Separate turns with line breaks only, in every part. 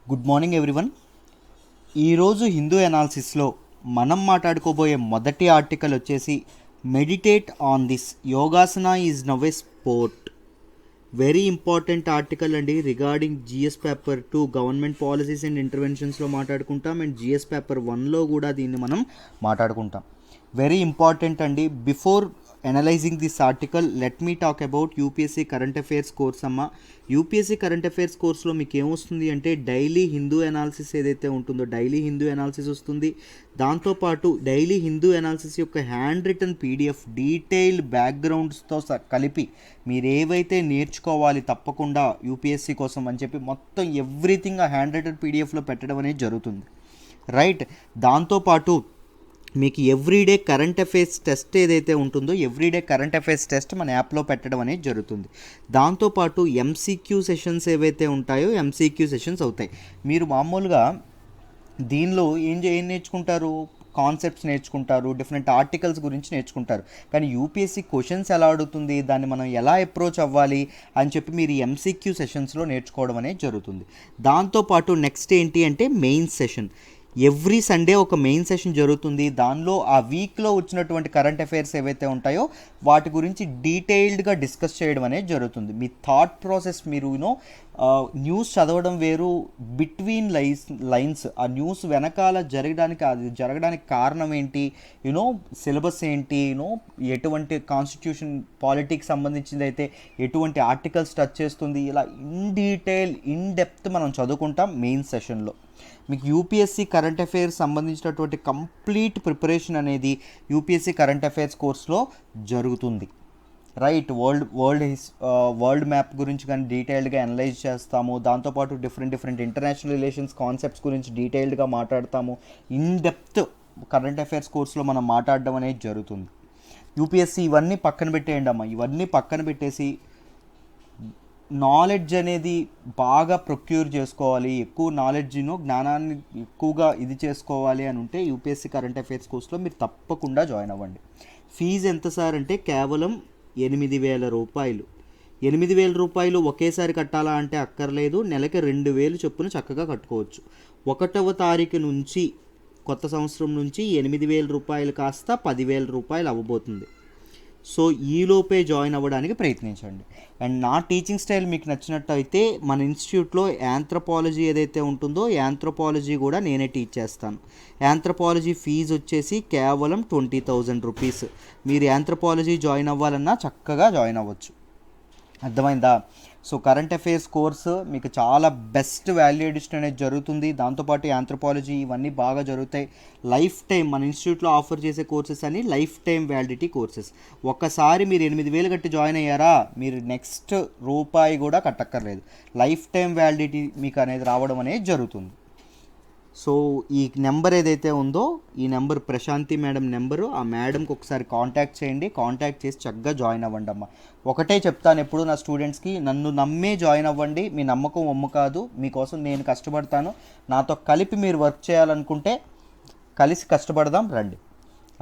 Good morning everyone. ఈరోజు హిందూ ఎనాలిసిస్లో మనం మాట్లాడుకోబోయే మొదటి ఆర్టికల్ వచ్చేసి meditate on this yogasana is now a sport. Very important article అండి. Regarding GS paper 2 government policies and ఇంటర్వెన్షన్స్లో మాట్లాడుకుంటాం, అండ్ జిఎస్ పేపర్ 1లో కూడా దీన్ని మనం మాట్లాడుకుంటాం. వెరీ ఇంపార్టెంట్ అండి. Before analysing this article let me talk about UPSC current affairs course అమ్మ. యూపీఎస్సీ కరెంట్ అఫైర్స్ కోర్స్లో మీకు ఏమొస్తుంది అంటే డైలీ హిందూ అనాలిసిస్ ఏదైతే ఉంటుందో డైలీ హిందూ అనాలిసిస్ వస్తుంది. దాంతోపాటు డైలీ హిందూ అనాలిసిస్ యొక్క హ్యాండ్ రిటన్ పీడిఎఫ్ డీటెయిల్డ్ బ్యాక్గ్రౌండ్స్తో కలిపి మీరు ఏవైతే నేర్చుకోవాలి తప్పకుండా యూపీఎస్సీ కోసం అని చెప్పి మొత్తం ఎవ్రీథింగ్ ఆ హ్యాండ్ రిటన్ పీడిఎఫ్లో పెట్టడం అనేది జరుగుతుంది, రైట్. దాంతోపాటు మీకు ఎవ్రీడే కరెంట్ అఫైర్స్ టెస్ట్ ఏదైతే ఉంటుందో ఎవ్రీడే కరెంట్ అఫైర్స్ టెస్ట్ మన యాప్లో పెట్టడం అనేది జరుగుతుంది. దాంతోపాటు ఎంసీక్యూ సెషన్స్ ఏవైతే ఉంటాయో ఎంసీక్యూ సెషన్స్ అవుతాయి. మీరు మామూలుగా దీనిలో ఏం నేర్చుకుంటారు, కాన్సెప్ట్స్ నేర్చుకుంటారు, డిఫరెంట్ ఆర్టికల్స్ గురించి నేర్చుకుంటారు. కానీ యూపీఎస్సీ క్వశ్చన్స్ ఎలా అడుగుతుంది, దాన్ని మనం ఎలా అప్రోచ్ అవ్వాలి అని చెప్పి మీరు ఎంసీక్యూ సెషన్స్లో నేర్చుకోవడం అనేది జరుగుతుంది. దాంతోపాటు నెక్స్ట్ ఏంటి అంటే మెయిన్ సెషన్. ఎవ్రీ సండే ఒక మెయిన్ సెషన్ జరుగుతుంది. దానిలో ఆ వీక్లో వచ్చినటువంటి కరెంట్ అఫైర్స్ ఏవైతే ఉంటాయో వాటి గురించి డీటెయిల్డ్గా డిస్కస్ చేయడం అనేది జరుగుతుంది. మీ థాట్ ప్రాసెస్ మీరు న్యూస్ చదవడం వేరు, బిట్వీన్ లైన్స్ ఆ న్యూస్ వెనకాల జరగడానికి కారణం ఏంటి, సిలబస్ ఏంటి, ఎటువంటి కాన్స్టిట్యూషన్ పాలిటిక్స్ సంబంధించింది అయితే ఎటువంటి ఆర్టికల్స్ టచ్ చేస్తుంది, ఇలా ఇన్ డెప్త్ మనం చదువుకుంటాం మెయిన్ సెషన్లో. మీకు యూపీఎస్సీ కరెంట్ అఫైర్స్ సంబంధించినటువంటి కంప్లీట్ ప్రిపరేషన్ అనేది యూపీఎస్సీ కరెంట్ అఫైర్స్ కోర్స్లో జరుగుతుంది, రైట్. వరల్డ్ మ్యాప్ గురించి కానీ డీటెయిల్డ్గా అనలైజ్ చేస్తాము. దాంతోపాటు డిఫరెంట్ ఇంటర్నేషనల్ రిలేషన్స్ కాన్సెప్ట్స్ గురించి డీటెయిల్డ్గా మాట్లాడతాము. ఇన్ డెప్త్ కరెంట్ అఫైర్స్ కోర్స్లో మనం మాట్లాడడం అనేది జరుగుతుంది. యూపీఎస్సీ ఇవన్నీ పక్కన పెట్టేయండి అమ్మ. ఇవన్నీ పక్కన పెట్టేసి నాలెడ్జ్ అనేది బాగా ప్రొక్యూర్ చేసుకోవాలి, ఎక్కువ జ్ఞానాన్ని ఎక్కువగా ఇది చేసుకోవాలి అని ఉంటే యూపీఎస్సీ కరెంట్ అఫైర్స్ కోర్స్లో మీరు తప్పకుండా జాయిన్ అవ్వండి. ఫీజు ఎంత సార్ అంటే కేవలం 8,000 రూపాయలు. 8,000 రూపాయలు ఒకేసారి కట్టాలా అంటే అక్కర్లేదు. నెలకి 2,000 చొప్పున చక్కగా కట్టుకోవచ్చు. 1వ తారీఖు నుంచి కొత్త సంవత్సరం నుంచి 8,000 రూపాయలు కాస్త 10,000 రూపాయలు అవ్వబోతుంది. సో ఈలోపే జాయిన్ అవ్వడానికి ప్రయత్నించండి. అండ్ నా టీచింగ్ స్టైల్ మీకు నచ్చినట్టయితే మన ఇన్స్టిట్యూట్లో యాంథ్రోపాలజీ ఏదైతే ఉంటుందో యాంథ్రోపాలజీ కూడా నేనే టీచ్ చేస్తాను. యాంథ్రోపాలజీ ఫీజు వచ్చేసి కేవలం 20,000 రూపీస్. మీరు యాంథ్రోపాలజీ జాయిన్ అవ్వాలన్నా చక్కగా జాయిన్ అవ్వచ్చు, అర్థమైందా. సో కరెంట్ అఫైర్స్ కోర్సు మీకు చాలా బెస్ట్ వాల్యూ ఎడిషన్ అనేది జరుగుతుంది. దాంతోపాటు యాంథ్రోపాలజీ ఇవన్నీ బాగా జరుగుతాయి. లైఫ్ టైం మన ఇన్స్టిట్యూట్లో ఆఫర్ చేసే కోర్సెస్ అని లైఫ్ టైం వ్యాలిడిటీ కోర్సెస్. ఒక్కసారి మీరు 8,000 కట్టి జాయిన్ అయ్యారా, మీరు నెక్స్ట్ రూపాయి కూడా కట్టక్కర్లేదు. లైఫ్ టైం వ్యాలిడిటీ మీకు అనేది రావడం అనేది జరుగుతుంది. సో ఈ నెంబర్ ఏదైతే ఉందో ఈ నెంబర్ ప్రశాంతి మేడం నెంబరు. ఆ మేడంకి ఒకసారి కాంటాక్ట్ చేయండి. కాంటాక్ట్ చేసి చక్కగా జాయిన్ అవ్వండి అమ్మ. ఒకటే చెప్తాను ఎప్పుడు నా స్టూడెంట్స్కి, నన్ను నమ్మే జాయిన్ అవ్వండి. మీ నమ్మకం ఒమ్ము కాదు. మీకోసం నేను కష్టపడతాను. నాతో కలిపి మీరు వర్క్ చేయాలనుకుంటే కలిసి కష్టపడదాం రండి,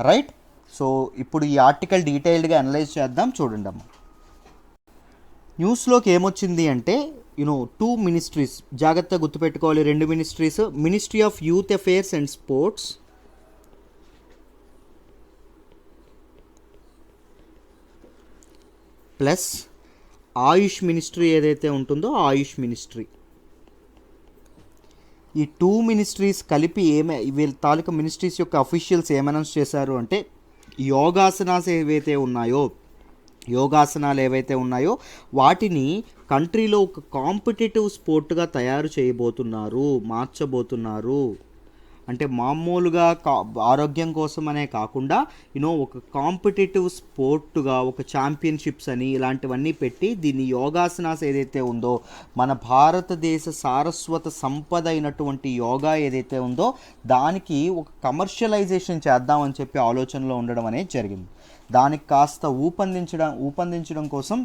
రైట్. సో ఇప్పుడు ఈ ఆర్టికల్ డీటెయిల్డ్గా అనలైజ్ చేద్దాం, చూడండి అమ్మ. న్యూస్లోకి ఏమొచ్చింది అంటే 2 మినిస్ట్రీస్ జాగ్రత్తగా గుర్తుపెట్టుకోవాలి. 2 ministries, ministry of youth affairs and sports plus Ayush ministry ఏదైతే ఉంటుందో ఆయుష్ మినిస్ట్రీ. ఈ 2 మినిస్ట్రీస్ కలిపి వీళ్ళ తాలూకా మినిస్ట్రీస్ యొక్క అఫీషియల్స్ ఏమనౌన్స్ చేశారు అంటే యోగాసనాలు ఏవైతే ఉన్నాయో వాటిని కంట్రీలో ఒక కాంపిటేటివ్ స్పోర్ట్గా తయారు చేయబోతున్నారు, మార్చబోతున్నారు. అంటే మామూలుగా ఆరోగ్యం కోసమనే కాకుండా ఒక కాంపిటేటివ్ స్పోర్ట్గా ఒక ఛాంపియన్షిప్స్ అని ఇలాంటివన్నీ పెట్టి దీన్ని యోగాసనాస్ ఏదైతే ఉందో మన భారతదేశ సారస్వత సంపద అయినటువంటి యోగా ఏదైతే ఉందో దానికి ఒక కమర్షియలైజేషన్ చేద్దామని చెప్పి ఆలోచనలో ఉండడం అనేది జరిగింది. దానికి కాస్త ఊపందించడం కోసం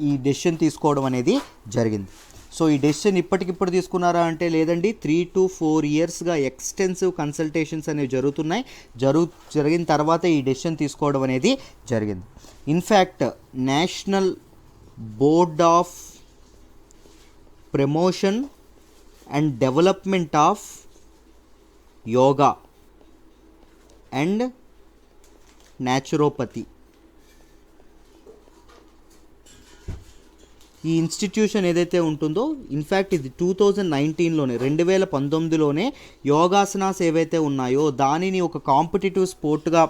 ఈ డెసిషన్ తీసుకోవడం అనేది జరిగింది. సో ఈ డెసిషన్ ఇప్పటికిప్పుడు తీసుకున్నారా అంటే లేదండి, 3 to 4 ఇయర్స్గా ఎక్స్టెన్సివ్ కన్సల్టేషన్స్ అనేవి జరుగుతున్నాయి. జరిగిన తర్వాత ఈ డెసిషన్ తీసుకోవడం అనేది జరిగింది. In fact national board of promotion and development of yoga and naturopathy. ఈ ఇన్స్టిట్యూషన్ ఏదైతే ఉంటుందో ఇన్ఫ్యాక్ట్ ఇది 2019లోనే 2019లోనే యోగాసనాస్ ఏవైతే ఉన్నాయో దానిని ఒక కాంపిటేటివ్ స్పోర్ట్గా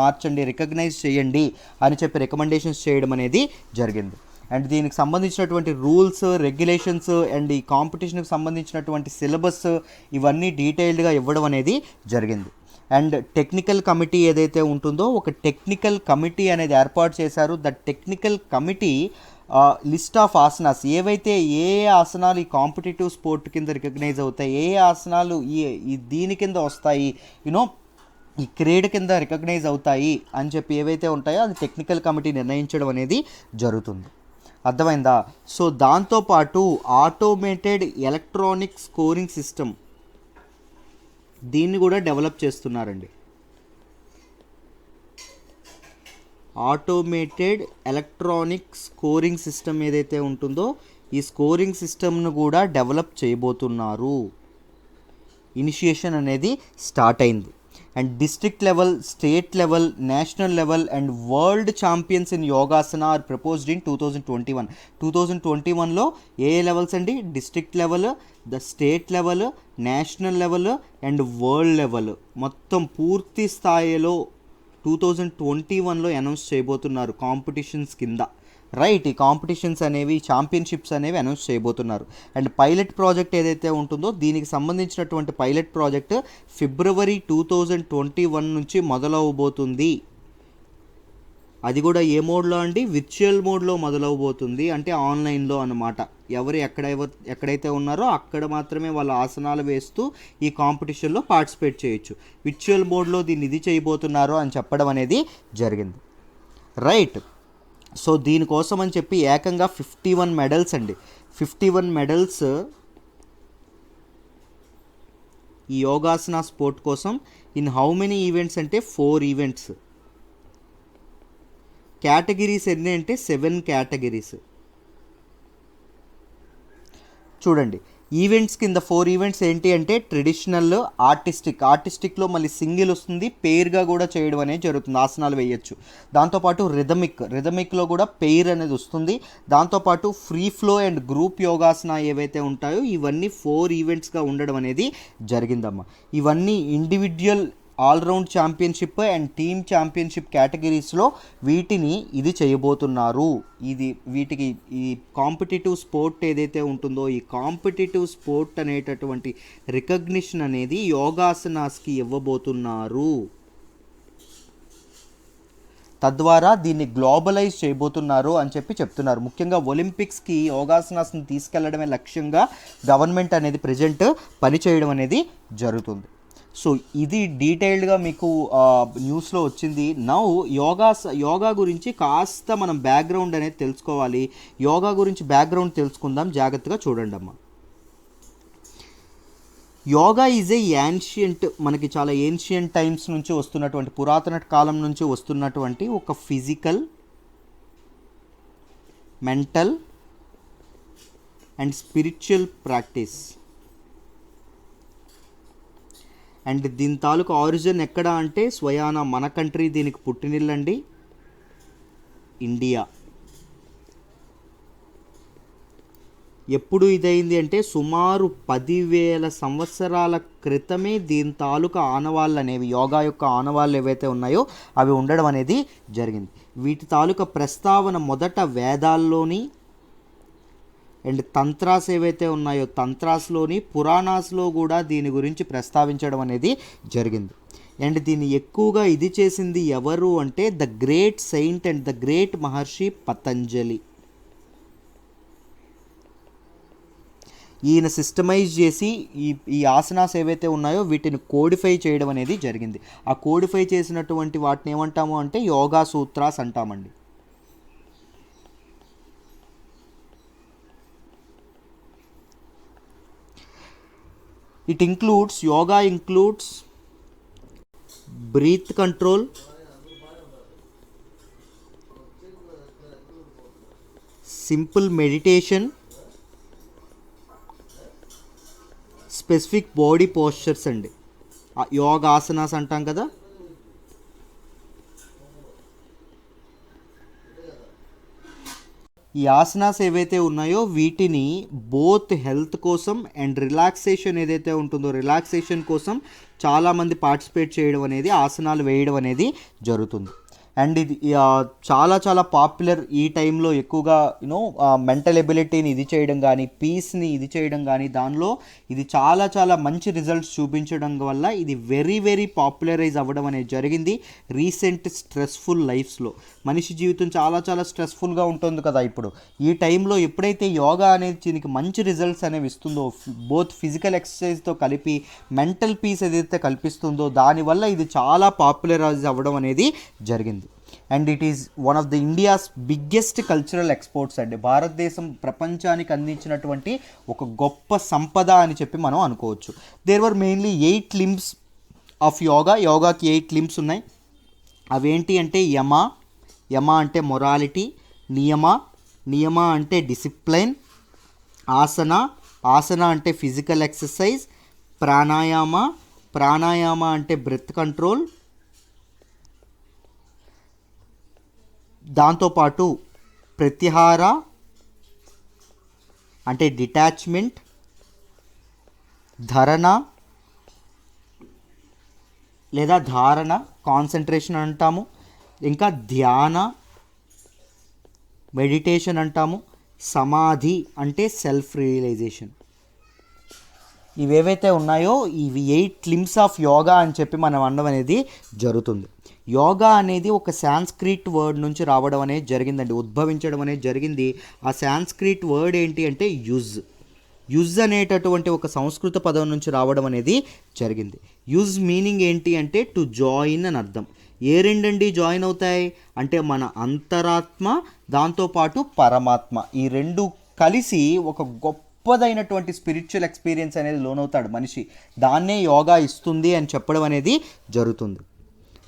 మార్చండి, రికగ్నైజ్ చేయండి అని చెప్పి రికమెండేషన్స్ చేయడం అనేది జరిగింది. అండ్ దీనికి సంబంధించినటువంటి రూల్స్, రెగ్యులేషన్స్ అండ్ ఈ కాంపిటీషన్కి సంబంధించినటువంటి సిలబస్ ఇవన్నీ డీటెయిల్డ్గా ఇవ్వడం అనేది జరిగింది. అండ్ టెక్నికల్ కమిటీ ఏదైతే ఉంటుందో ఒక టెక్నికల్ కమిటీ అనేది ఏర్పాటు చేశారు. That technical committee list of asanas ఏవైతే ఏ ఆసనాలు ఈ కాంపిటేటివ్ స్పోర్ట్ కింద రికగ్నైజ్ అవుతాయి, ఏ ఆసనాలు ఈ దీని కింద వస్తాయి, యూనో ఈ క్రీడ కింద రికగ్నైజ్ అవుతాయి అని చెప్పి ఏవైతే ఉంటాయో అది టెక్నికల్ కమిటీ నిర్ణయించడం అనేది జరుగుతుంది. అర్థమైందా? సో దాంతోపాటు ఆటోమేటెడ్ ఎలక్ట్రానిక్ స్కోరింగ్ సిస్టమ్ దీన్ని కూడా డెవలప్ చేస్తున్నారండి. ఆటోమేటెడ్ ఎలక్ట్రానిక్ స్కోరింగ్ సిస్టమ్ ఏదైతే ఉంటుందో ఈ స్కోరింగ్ సిస్టమ్ను కూడా డెవలప్ చేయబోతున్నారు. ఇనిషియేషన్ అనేది స్టార్ట్ అయింది. And district level, state level, national level and world champions in yogasana are proposed in 2021. 2021లో ఏ లెవెల్స్ అండి? District level, the state level, national level and world level మొత్తం పూర్తి స్థాయిలో 2021లో అనౌన్స్ చేయబోతున్నారు కాంపిటీషన్స్ కింద. రైట్, ఈ కాంపిటీషన్స్ అనేవి, ఛాంపియన్షిప్స్ అనేవి అనౌన్స్ చేయబోతున్నారు. అండ్ పైలట్ ప్రాజెక్ట్ ఏదైతే ఉంటుందో దీనికి సంబంధించినటువంటి పైలట్ ప్రాజెక్ట్ ఫిబ్రవరి 2021 నుంచి మొదలవబోతుంది. అది కూడా ఏ మోడ్లో అండి? విర్చువల్ మోడ్లో మొదలవబోతుంది. అంటే ఆన్లైన్లో అన్నమాట. ఎవరు ఎక్కడైతే ఉన్నారో అక్కడ మాత్రమే వాళ్ళ ఆసనాలు వేస్తూ ఈ కాంపిటీషన్లో పార్టిసిపేట్ చేయొచ్చు. విర్చువల్ మోడ్లో దీన్ని ఇది చేయబోతున్నారు అని చెప్పడం అనేది జరిగింది. రైట్, సో దీనికోసం అని చెప్పి ఏకంగా 51 మెడల్స్ అండి. 51 మెడల్స్ ఈ యోగాసన స్పోర్ట్ కోసం. ఇన్ హౌ మెనీ ఈవెంట్స్ అంటే 4 ఈవెంట్స్. కేటగిరీస్ ఎన్ని అంటే 7 కేటగిరీస్. చూడండి, ఈవెంట్స్ కింద 4 ఈవెంట్స్ ఏంటి అంటే ట్రెడిషనల్, ఆర్టిస్టిక్లో మళ్ళీ సింగిల్ వస్తుంది, పెయిర్గా కూడా చేయడం అనేది జరుగుతుంది, ఆసనాలు వేయచ్చు. దాంతోపాటు రిథమిక్లో కూడా పెయిర్ అనేది వస్తుంది. దాంతోపాటు free flow and group yogasana ఏవైతే ఉంటాయో ఇవన్నీ 4 ఈవెంట్స్గా ఉండడం అనేది జరిగిందమ్మా. ఇవన్నీ individual all round championship and team championship కేటగిరీస్లో వీటిని ఇది చేయబోతున్నారు. వీటికి ఈ కాంపిటేటివ్ స్పోర్ట్ ఏదైతే ఉంటుందో ఈ కాంపిటేటివ్ స్పోర్ట్ అనేటటువంటి రికగ్నిషన్ అనేది యోగాసనాస్కి ఇవ్వబోతున్నారు. తద్వారా దీన్ని గ్లోబలైజ్ చేయబోతున్నారు అని చెప్పి చెప్తున్నారు. ముఖ్యంగా ఒలింపిక్స్కి యోగాసనాస్ని తీసుకెళ్లడమే లక్ష్యంగా గవర్నమెంట్ అనేది ప్రజెంట్ పనిచేయడం అనేది జరుగుతుంది. సో ఇది డీటెయిల్డ్గా మీకు న్యూస్లో వచ్చింది. నౌ యోగా గురించి కాస్త మనం బ్యాక్గ్రౌండ్ అనేది తెలుసుకోవాలి. యోగా గురించి బ్యాక్గ్రౌండ్ తెలుసుకుందాం, జాగ్రత్తగా చూడండి అమ్మా. యోగా ఈజ్ ఏ యాన్షియంట్, మనకి చాలా ఏన్షియంట్ టైమ్స్ నుంచి వస్తున్నటువంటి, పురాతన కాలం నుంచి వస్తున్నటువంటి ఒక physical, mental and spiritual practice. And దీని తాలూకు ఆరిజిన్ ఎక్కడ అంటే స్వయాన మన కంట్రీ దీనికి పుట్టినిల్లండి, ఇండియా. ఎప్పుడు ఇదైంది అంటే సుమారు 10,000 సంవత్సరాల క్రితమే దీని తాలూకా ఆనవాళ్ళు అనేవి, యోగా యొక్క ఆనవాళ్ళు ఏవైతే ఉన్నాయో అవి ఉండడం అనేది జరిగింది. వీటి తాలూకా ప్రస్తావన మొదట వేదాల్లోని అండ్ తంత్రాస్ ఏవైతే ఉన్నాయో తంత్రాస్లోని, పురాణాస్లో కూడా దీని గురించి ప్రస్తావించడం అనేది జరిగింది. అండ్ దీన్ని ఎక్కువగా ఇది చేసింది ఎవరు అంటే the great saint and the great Maharshi Patanjali. ఈయన సిస్టమైజ్ చేసి ఈ ఆసనాస్ ఏవైతే ఉన్నాయో వీటిని కోడిఫై చేయడం అనేది జరిగింది. ఆ కోడిఫై చేసినటువంటి వాటిని ఏమంటాము అంటే యోగా సూత్రాస్ అంటామండి. Yoga includes breath control, simple meditation, specific body postures అండి, యోగాసనాస్ అంటాం కదా. ఈ ఆసనాస్ ఏవైతే ఉన్నాయో వీటిని బోత్ హెల్త్ కోసం అండ్ రిలాక్సేషన్ ఏదైతే ఉంటుందో రిలాక్సేషన్ కోసం చాలామంది పార్టిసిపేట్ చేయడం అనేది, ఆసనాలు వేయడం అనేది జరుగుతుంది. అండ్ ఇది చాలా చాలా పాపులర్ ఈ టైంలో ఎక్కువగా మెంటల్ ఎబిలిటీని ఇది చేయడం కానీ, పీస్ని ఇది చేయడం కానీ, దానిలో ఇది చాలా చాలా మంచి రిజల్ట్స్ చూపించడం వల్ల ఇది వెరీ వెరీ పాపులరైజ్ అవ్వడం అనేది జరిగింది రీసెంట్ స్ట్రెస్ఫుల్ లైఫ్స్లో. మనిషి జీవితం చాలా చాలా స్ట్రెస్ఫుల్గా ఉంటుంది కదా ఇప్పుడు. ఈ టైంలో ఎప్పుడైతే యోగా అనేది దీనికి మంచి రిజల్ట్స్ అనేవి ఇస్తుందో, బోత్ ఫిజికల్ ఎక్సర్సైజ్తో కలిపి మెంటల్ పీస్ ఏదైతే కల్పిస్తుందో, దానివల్ల ఇది చాలా పాపులరైజ్ అవ్వడం అనేది జరిగింది. And it is one of the India's biggest cultural exports అండి. భారతదేశం ప్రపంచానికి అందించినటువంటి ఒక గొప్ప సంపద అని చెప్పి మనం అనుకోవచ్చు. There were mainly 8 limbs of yoga. యోగాకి 8 లింబ్స్ ఉన్నాయి. అవేంటి అంటే యమ అంటే మొరాలిటీ, నియమ అంటే డిసిప్లైన్, ఆసన అంటే ఫిజికల్ ఎక్సర్సైజ్, ప్రాణాయామ అంటే బ్రెత్ కంట్రోల్, దాంతోపాటు ప్రత్యాహార అంటే డిటాచ్మెంట్, ధారణ కాన్సన్ట్రేషన్ అంటాము, ఇంకా ధ్యాన మెడిటేషన్ అంటాము, సమాధి అంటే సెల్ఫ్ రియలైజేషన్. ఇవేవైతే ఉన్నాయో ఇవి 8 లింబ్స్ ఆఫ్ యోగా అని చెప్పి మనం అనడం అనేది జరుగుతుంది. యోగా అనేది ఒక సాంస్క్రిట్ వర్డ్ నుంచి రావడం అనేది జరిగిందండి, ఉద్భవించడం అనేది జరిగింది. ఆ సాంస్క్రిట్ వర్డ్ ఏంటి అంటే యుజ్ అనేటటువంటి ఒక సంస్కృత పదం నుంచి రావడం అనేది జరిగింది. యుజ్ మీనింగ్ ఏంటి అంటే టు జాయిన్ అని అర్థం. ఏ రెండండి జాయిన్ అవుతాయి అంటే మన అంతరాత్మ, దాంతోపాటు పరమాత్మ, ఈ రెండు కలిసి ఒక గొప్పదైనటువంటి స్పిరిచువల్ ఎక్స్పీరియన్స్ అనేది లోనవుతాడు మనిషి. దాన్నే యోగా ఇస్తుంది అని చెప్పడం అనేది జరుగుతుంది.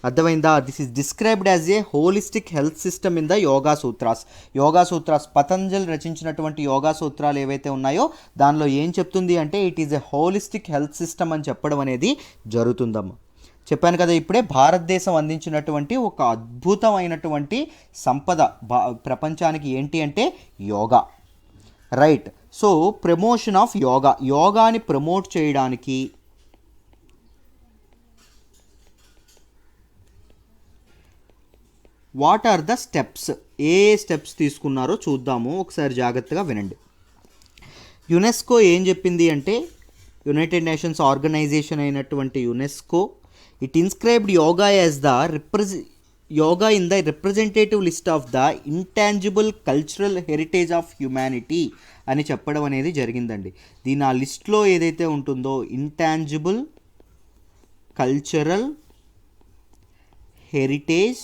అర్థమైందా? This is described as a holistic health system in the yoga sutras. Patanjali రచించినటువంటి యోగా సూత్రాలు ఏవైతే ఉన్నాయో దానిలో ఏం చెప్తుంది అంటే it is a holistic health system అని చెప్పడం అనేది జరుగుతుందమ్మా. చెప్పాను కదా ఇప్పుడే, భారతదేశం అందించినటువంటి ఒక అద్భుతమైనటువంటి సంపద ప్రపంచానికి ఏంటి అంటే yoga. Right. So promotion of యోగాని ప్రమోట్ చేయడానికి వాట్ ఆర్ ద స్టెప్స్, ఏ స్టెప్స్ తీసుకున్నారో చూద్దాము, ఒకసారి జాగ్రత్తగా వినండి. యునెస్కో ఏం చెప్పింది అంటే, యునైటెడ్ నేషన్స్ ఆర్గనైజేషన్ అయినటువంటి UNESCO, it inscribed yoga as the yoga in the representative list of the intangible cultural heritage of humanity అని చెప్పడం అనేది జరిగిందండి. దీని ఆ లిస్ట్లో ఏదైతే ఉంటుందో intangible cultural heritage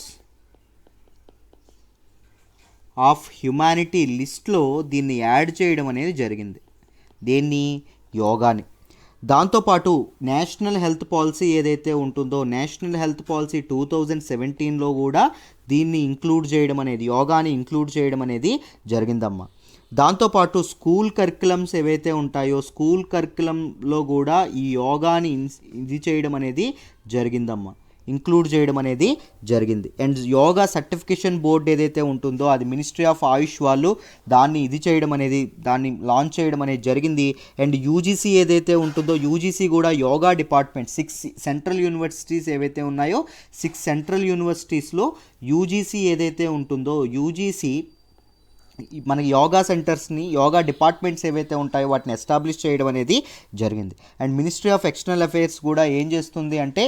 of humanity లిస్ట్లో దీన్ని యాడ్ చేయడం అనేది జరిగింది. దేన్ని? యోగాని. దాంతోపాటు నేషనల్ హెల్త్ పాలసీ ఏదైతే ఉంటుందో నేషనల్ హెల్త్ పాలసీ 2017లో కూడా దీన్ని ఇంక్లూడ్ చేయడం అనేది, యోగాని ఇంక్లూడ్ చేయడం అనేది జరిగిందమ్మా. దాంతోపాటు స్కూల్ కరికులమ్స్ ఏవైతే ఉంటాయో స్కూల్ కరికులంలో కూడా ఈ యోగాని ఇది చేయడం అనేది జరిగిందమ్మా, ఇంక్లూడ్ చేయడం అనేది జరిగింది. అండ్ యోగా సర్టిఫికేషన్ బోర్డ్ ఏదైతే ఉంటుందో అది మినిస్ట్రీ ఆఫ్ ఆయుష్ వాళ్ళు దాన్ని ఇది చేయడం అనేది, దాన్ని లాంచ్ చేయడం అనేది జరిగింది. అండ్ యూజీసీ ఏదైతే ఉంటుందో యూజీసీ కూడా యోగా డిపార్ట్మెంట్ 6 సెంట్రల్ యూనివర్సిటీస్ ఏవైతే ఉన్నాయో 6 సెంట్రల్ యూనివర్సిటీస్లో యూజీసీ ఏదైతే ఉంటుందో యూజీసీ మనకి యోగా సెంటర్స్ని, యోగా డిపార్ట్మెంట్స్ ఏవైతే ఉంటాయో వాటిని ఎస్టాబ్లిష్ చేయడం అనేది జరిగింది. And ministry of external affairs కూడా ఏం చేస్తుంది అంటే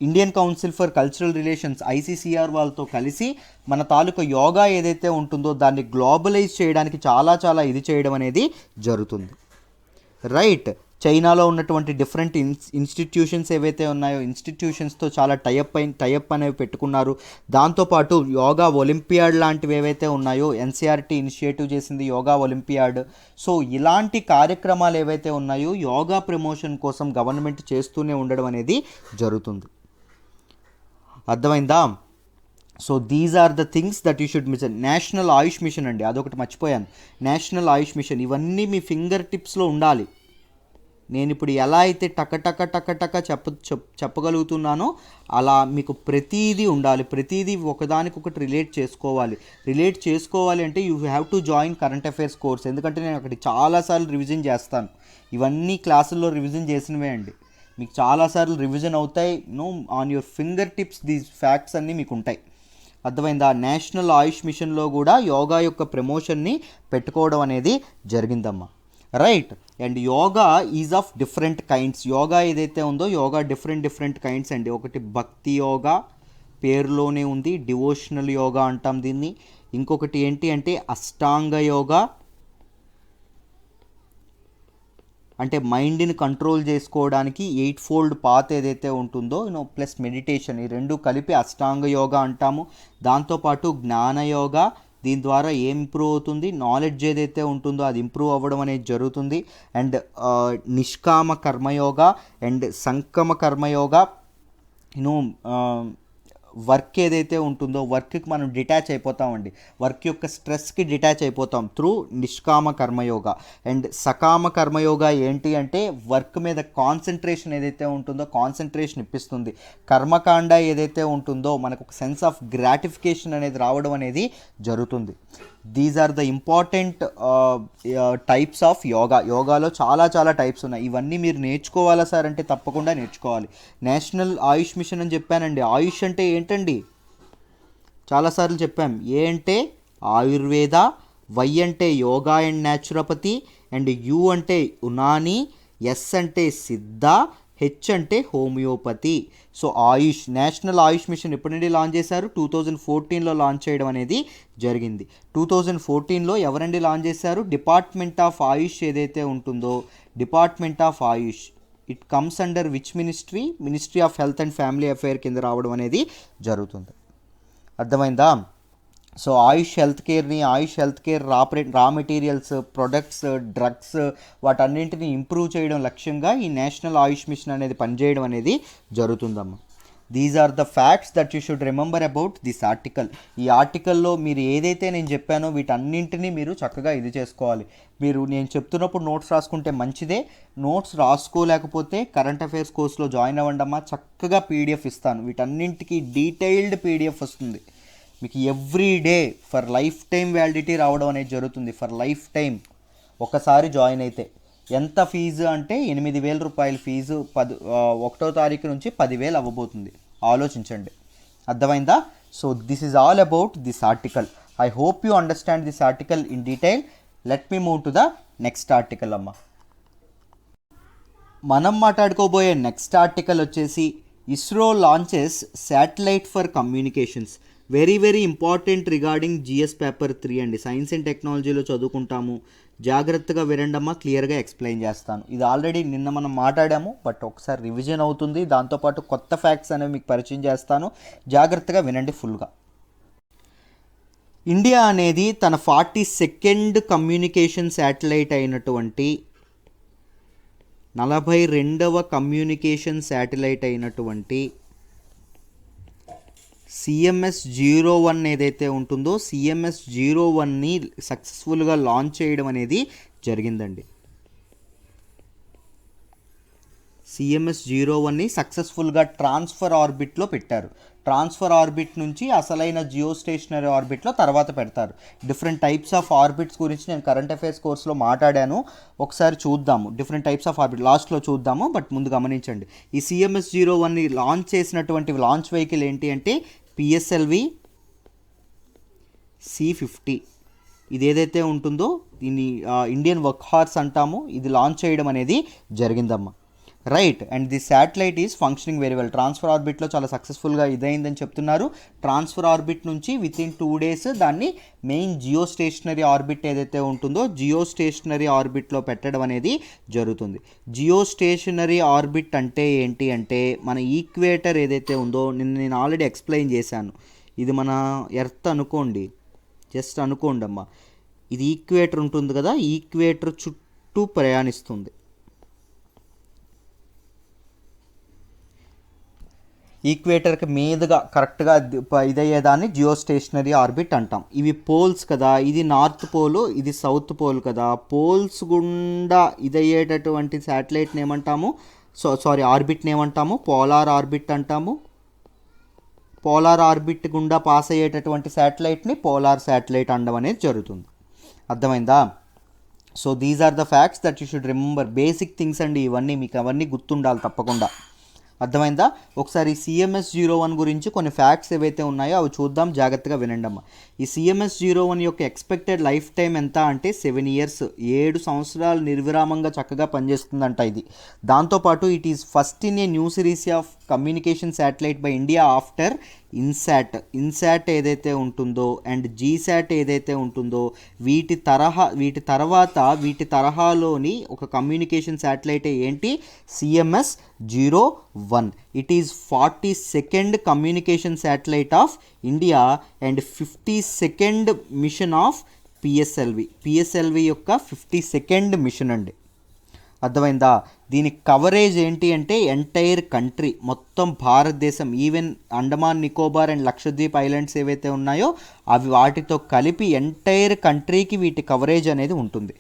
Indian council for cultural relations ICCR వాళ్ళతో కలిసి మన తాలూకా యోగా ఏదైతే ఉంటుందో దాన్ని గ్లోబలైజ్ చేయడానికి చాలా చాలా ఇది చేయడం అనేది జరుగుతుంది. రైట్. చైనాలో ఉన్నటువంటి డిఫరెంట్ ఇన్స్టిట్యూషన్స్ ఏవైతే ఉన్నాయో ఇన్స్టిట్యూషన్స్తో చాలా టైఅప్ అనేవి పెట్టుకున్నారు. దాంతోపాటు యోగా ఒలింపియాడ్ లాంటివి ఏవైతే ఉన్నాయో ఎన్సీఆర్టీ ఇనిషియేటివ్ చేసింది యోగా ఒలింపియాడ్. సో ఇలాంటి కార్యక్రమాలు ఏవైతే ఉన్నాయో యోగా ప్రమోషన్ కోసం గవర్నమెంట్ చేస్తూనే ఉండడం అనేది జరుగుతుంది. అర్థమైందా? So these are the things that you should miss. National Ayush mission అండి, అదొకటి మర్చిపోయాను. నేషనల్ ఆయుష్ మిషన్, ఇవన్నీ మీ ఫింగర్ టిప్స్లో ఉండాలి. నేను ఇప్పుడు ఎలా అయితే చెప్పగలుగుతున్నానో అలా మీకు ప్రతిదీ ఉండాలి, ప్రతిదీ ఒకదానికొకటి రిలేట్ చేసుకోవాలి అంటే you have to join current affairs course. ఎందుకంటే నేను అక్కడికి చాలాసార్లు రివిజన్ చేస్తాను. ఇవన్నీ క్లాసుల్లో రివిజన్ చేసినవే అండి, మీకు చాలాసార్లు రివిజన్ అవుతాయి. On your finger tips these facts అన్నీ మీకు ఉంటాయి. అర్థమైందా? నేషనల్ ఆయుష్ మిషన్లో కూడా యోగా యొక్క ప్రమోషన్ని పెట్టుకోవడం అనేది జరిగిందమ్మా. Right. And yoga is of different kinds. Yoga ఏదైతే ఉందో యోగా డిఫరెంట్ కైండ్స్ అండి. ఒకటి భక్తి యోగా, పేరులోనే ఉంది, డివోషనల్ యోగా అంటాం దీన్ని. ఇంకొకటి ఏంటి అంటే అష్టాంగ యోగా, అంటే మైండ్ని కంట్రోల్ చేసుకోవడానికి 8 ఫోల్డ్ పాత్ ఏదైతే ఉంటుందో ప్లస్ మెడిటేషన్, ఈ రెండు కలిపి అష్టాంగ యోగా అంటాము. దాంతోపాటు జ్ఞాన యోగా, దీని ద్వారా ఏం ఇంప్రూవ్ అవుతుంది, నాలెడ్జ్ ఏదైతే ఉంటుందో అది ఇంప్రూవ్ అవ్వడం అనేది జరుగుతుంది. అండ్ నిష్కామ కర్మయోగా అండ్ సంకమ కర్మయోగా, వర్క్ ఏదైతే ఉంటుందో వర్క్కి మనం డిటాచ్ అయిపోతామండి, వర్క్ యొక్క స్ట్రెస్కి డిటాచ్ అయిపోతాం త్రూ నిష్కామ కర్మయోగ. అండ్ సకామ కర్మయోగ ఏంటి అంటే వర్క్ మీద కాన్సన్ట్రేషన్ ఏదైతే ఉంటుందో కాన్సన్ట్రేషన్ ఇప్పిస్తుంది. కర్మకాండ ఏదైతే ఉంటుందో మనకు ఒక సెన్స్ ఆఫ్ గ్రాటిఫికేషన్ అనేది రావడం అనేది జరుగుతుంది. These are the important types of yoga. యోగాలో చాలా టైప్స్ ఉన్నాయి. ఇవన్నీ మీరు నేర్చుకోవాలా సార్ అంటే తప్పకుండా నేర్చుకోవాలి. నేషనల్ ఆయుష్ మిషన్ అని చెప్పానండి. ఆయుష్ అంటే ఏంటండి? చాలాసార్లు చెప్పాం. ఏ అంటే ఆయుర్వేద, వై అంటే yoga and naturopathy, and you అంటే యునాని, ఎస్ అంటే సిద్ధ, హెచ్ అంటే హోమియోపతి. సో ఆయుష్, నేషనల్ ఆయుష్ మిషన్ ఎప్పటి నుండి లాంచ్ చేశారు? 2014లో లాంచ్ చేయడం అనేది జరిగింది. 2014లో ఎవరండి లాంచ్ చేశారు? డిపార్ట్మెంట్ ఆఫ్ ఆయుష్ ఏదైతే ఉంటుందో department of Ayush, it comes under which ministry? Ministry of health and family affair కింద రావడం అనేది జరుగుతుంది. అర్థమైందా? So Ayush health care raw materials, products, drugs వాటన్నింటినీ ఇంప్రూవ్ చేయడం లక్ష్యంగా ఈ నేషనల్ ఆయుష్ మిషన్ అనేది పనిచేయడం అనేది జరుగుతుందమ్మా. These are the facts that you should remember about this article. ఈ ఆర్టికల్లో మీరు ఏదైతే నేను చెప్పానో వీటన్నింటినీ మీరు చక్కగా ఇది చేసుకోవాలి. నేను చెప్తున్నప్పుడు నోట్స్ రాసుకుంటే మంచిదే. నోట్స్ రాసుకోలేకపోతే కరెంట్ అఫైర్స్ కోర్స్లో జాయిన్ అవ్వండమ్మా. చక్కగా పీడిఎఫ్ ఇస్తాను, వీటన్నింటికి డీటెయిల్డ్ పీడిఎఫ్ వస్తుంది మీకు. Every day for life time validity రావడం అనేది జరుగుతుంది. ఫర్ లైఫ్ టైం ఒకసారి జాయిన్ అయితే. ఎంత ఫీజు అంటే 8,000 రూపాయల ఫీజు 1వ తారీఖు నుంచి 10,000 అవ్వబోతుంది. ఆలోచించండి. అర్థమైందా? So this is all about this article. I hope you understand this article in detail. Let me move to the next article అమ్మ. మనం మాట్లాడుకోబోయే నెక్స్ట్ ఆర్టికల్ వచ్చేసి ISRO launches satellite for communications. Very important regarding GS paper 3 అండి. Science and టెక్నాలజీలో చదువుకుంటాము. జాగ్రత్తగా వినండమ్మా, క్లియర్గా explain చేస్తాను. ఇది ఆల్రెడీ నిన్న మనం మాట్లాడాము, బట్ ఒకసారి రివిజన్ అవుతుంది. దాంతోపాటు కొత్త ఫ్యాక్ట్స్ అనేవి మీకు పరిచయం చేస్తాను. జాగ్రత్తగా వినండి ఫుల్గా. ఇండియా అనేది తన 42nd కమ్యూనికేషన్ శాటిలైట్ అయినటువంటి 42వ కమ్యూనికేషన్ శాటిలైట్ అయినటువంటి CMS-01 ఏదైతే ఉంటుందో CMS-01ని సక్సెస్ఫుల్గా లాంచ్ చేయడం అనేది జరిగిందండి. CMS-01ని సక్సెస్ఫుల్గా ట్రాన్స్ఫర్ ఆర్బిట్లో పెట్టారు. ట్రాన్స్ఫర్ ఆర్బిట్ నుంచి అసలైన జియో స్టేషనరీ ఆర్బిట్లో తర్వాత పెడతారు. డిఫరెంట్ టైప్స్ ఆఫ్ ఆర్బిట్స్ గురించి నేను కరెంట్ అఫైర్స్ కోర్స్లో మాట్లాడాను. ఒకసారి చూద్దాము. డిఫరెంట్ టైప్స్ ఆఫ్ ఆర్బిట్ లాస్ట్లో చూద్దాము, బట్ ముందు గమనించండి. ఈ CMS-01ని లాంచ్ చేసినటువంటి లాంచ్ వెహికల్ ఏంటి అంటే PSLV C50. ఇది ఏదైతే ఉంటుందో దీన్ని ఇండియన్ వర్క్ హార్స్ అంటాము. ఇది లాంచ్ చేయడం అనేది జరిగిందమ్మా. Right. And the satellite is functioning very well. Transfer ఆర్బిట్లో చాలా సక్సెస్ఫుల్గా ఇదైందని చెప్తున్నారు. ట్రాన్స్ఫర్ ఆర్బిట్ నుంచి వితిన్ 2 days దాన్ని మెయిన్ జియో స్టేషనరీ ఆర్బిట్ ఏదైతే ఉంటుందో జియో స్టేషనరీ ఆర్బిట్లో పెట్టడం అనేది జరుగుతుంది. జియో స్టేషనరీ ఆర్బిట్ అంటే ఏంటి అంటే మన ఈక్వేటర్ ఏదైతే ఉందో నేను ఆల్రెడీ ఎక్స్ప్లెయిన్ చేశాను. ఇది మన ఎర్త్ అనుకోండి, జస్ట్ అనుకోండి అమ్మా. ఇది ఈక్వేటర్ ఉంటుంది కదా, ఈక్వేటర్ చుట్టూ ప్రయాణిస్తుంది. ఈక్వేటర్కి మీదుగా కరెక్ట్గా ఇదయ్యేదాన్ని జియో స్టేషనరీ ఆర్బిట్ అంటాం. ఇవి పోల్స్ కదా, ఇది నార్త్ పోలు, ఇది సౌత్ పోల్ కదా. పోల్స్ గుండా ఇదయ్యేటటువంటి శాటిలైట్ని ఏమంటాము, ఆర్బిట్ని ఏమంటాము, పోలార్ ఆర్బిట్ అంటాము. పోలార్ ఆర్బిట్ గుండా పాస్ అయ్యేటటువంటి శాటిలైట్ని పోలార్ శాటిలైట్ అనడం అనేది జరుగుతుంది. అర్థమైందా? So these are the facts that you should remember. Basic things అండి ఇవన్నీ, మీకు అవన్నీ గుర్తుండాలి తప్పకుండా. అర్థమైందా? ఒకసారి CMS-01 గురించి కొన్ని ఫ్యాక్ట్స్ ఏవైతే ఉన్నాయో అవి చూద్దాం, జాగ్రత్తగా వినండి అమ్మ. ఈ CMS-01 యొక్క ఎక్స్పెక్టెడ్ లైఫ్ టైం ఎంత అంటే 7 years, 7 సంవత్సరాలు నిర్విరామంగా చక్కగా పనిచేస్తుందంట ఇది. దాంతోపాటు it is first in a new series of communication satellite by India after INSAT ఏదైతే ఉంటుందో అండ్ జీసాట్ ఏదైతే ఉంటుందో వీటి తరహాలోని ఒక కమ్యూనికేషన్ శాటిలైట్ ఏంటి, CMS-01. It is 42nd communication satellite of India and 52nd machine of PSLV యొక్క 52nd మిషన్ అండి. అర్థమైందా? దీని కవరేజ్ ఏంటి అంటే ఎంటైర్ కంట్రీ, మొత్తం భారతదేశం, even Andaman Nicobar and Lakshadweep islands ఏవైతే ఉన్నాయో అవి వాటితో కలిపి ఎంటైర్ కంట్రీకి వీటి కవరేజ్ అనేది ఉంటుంది.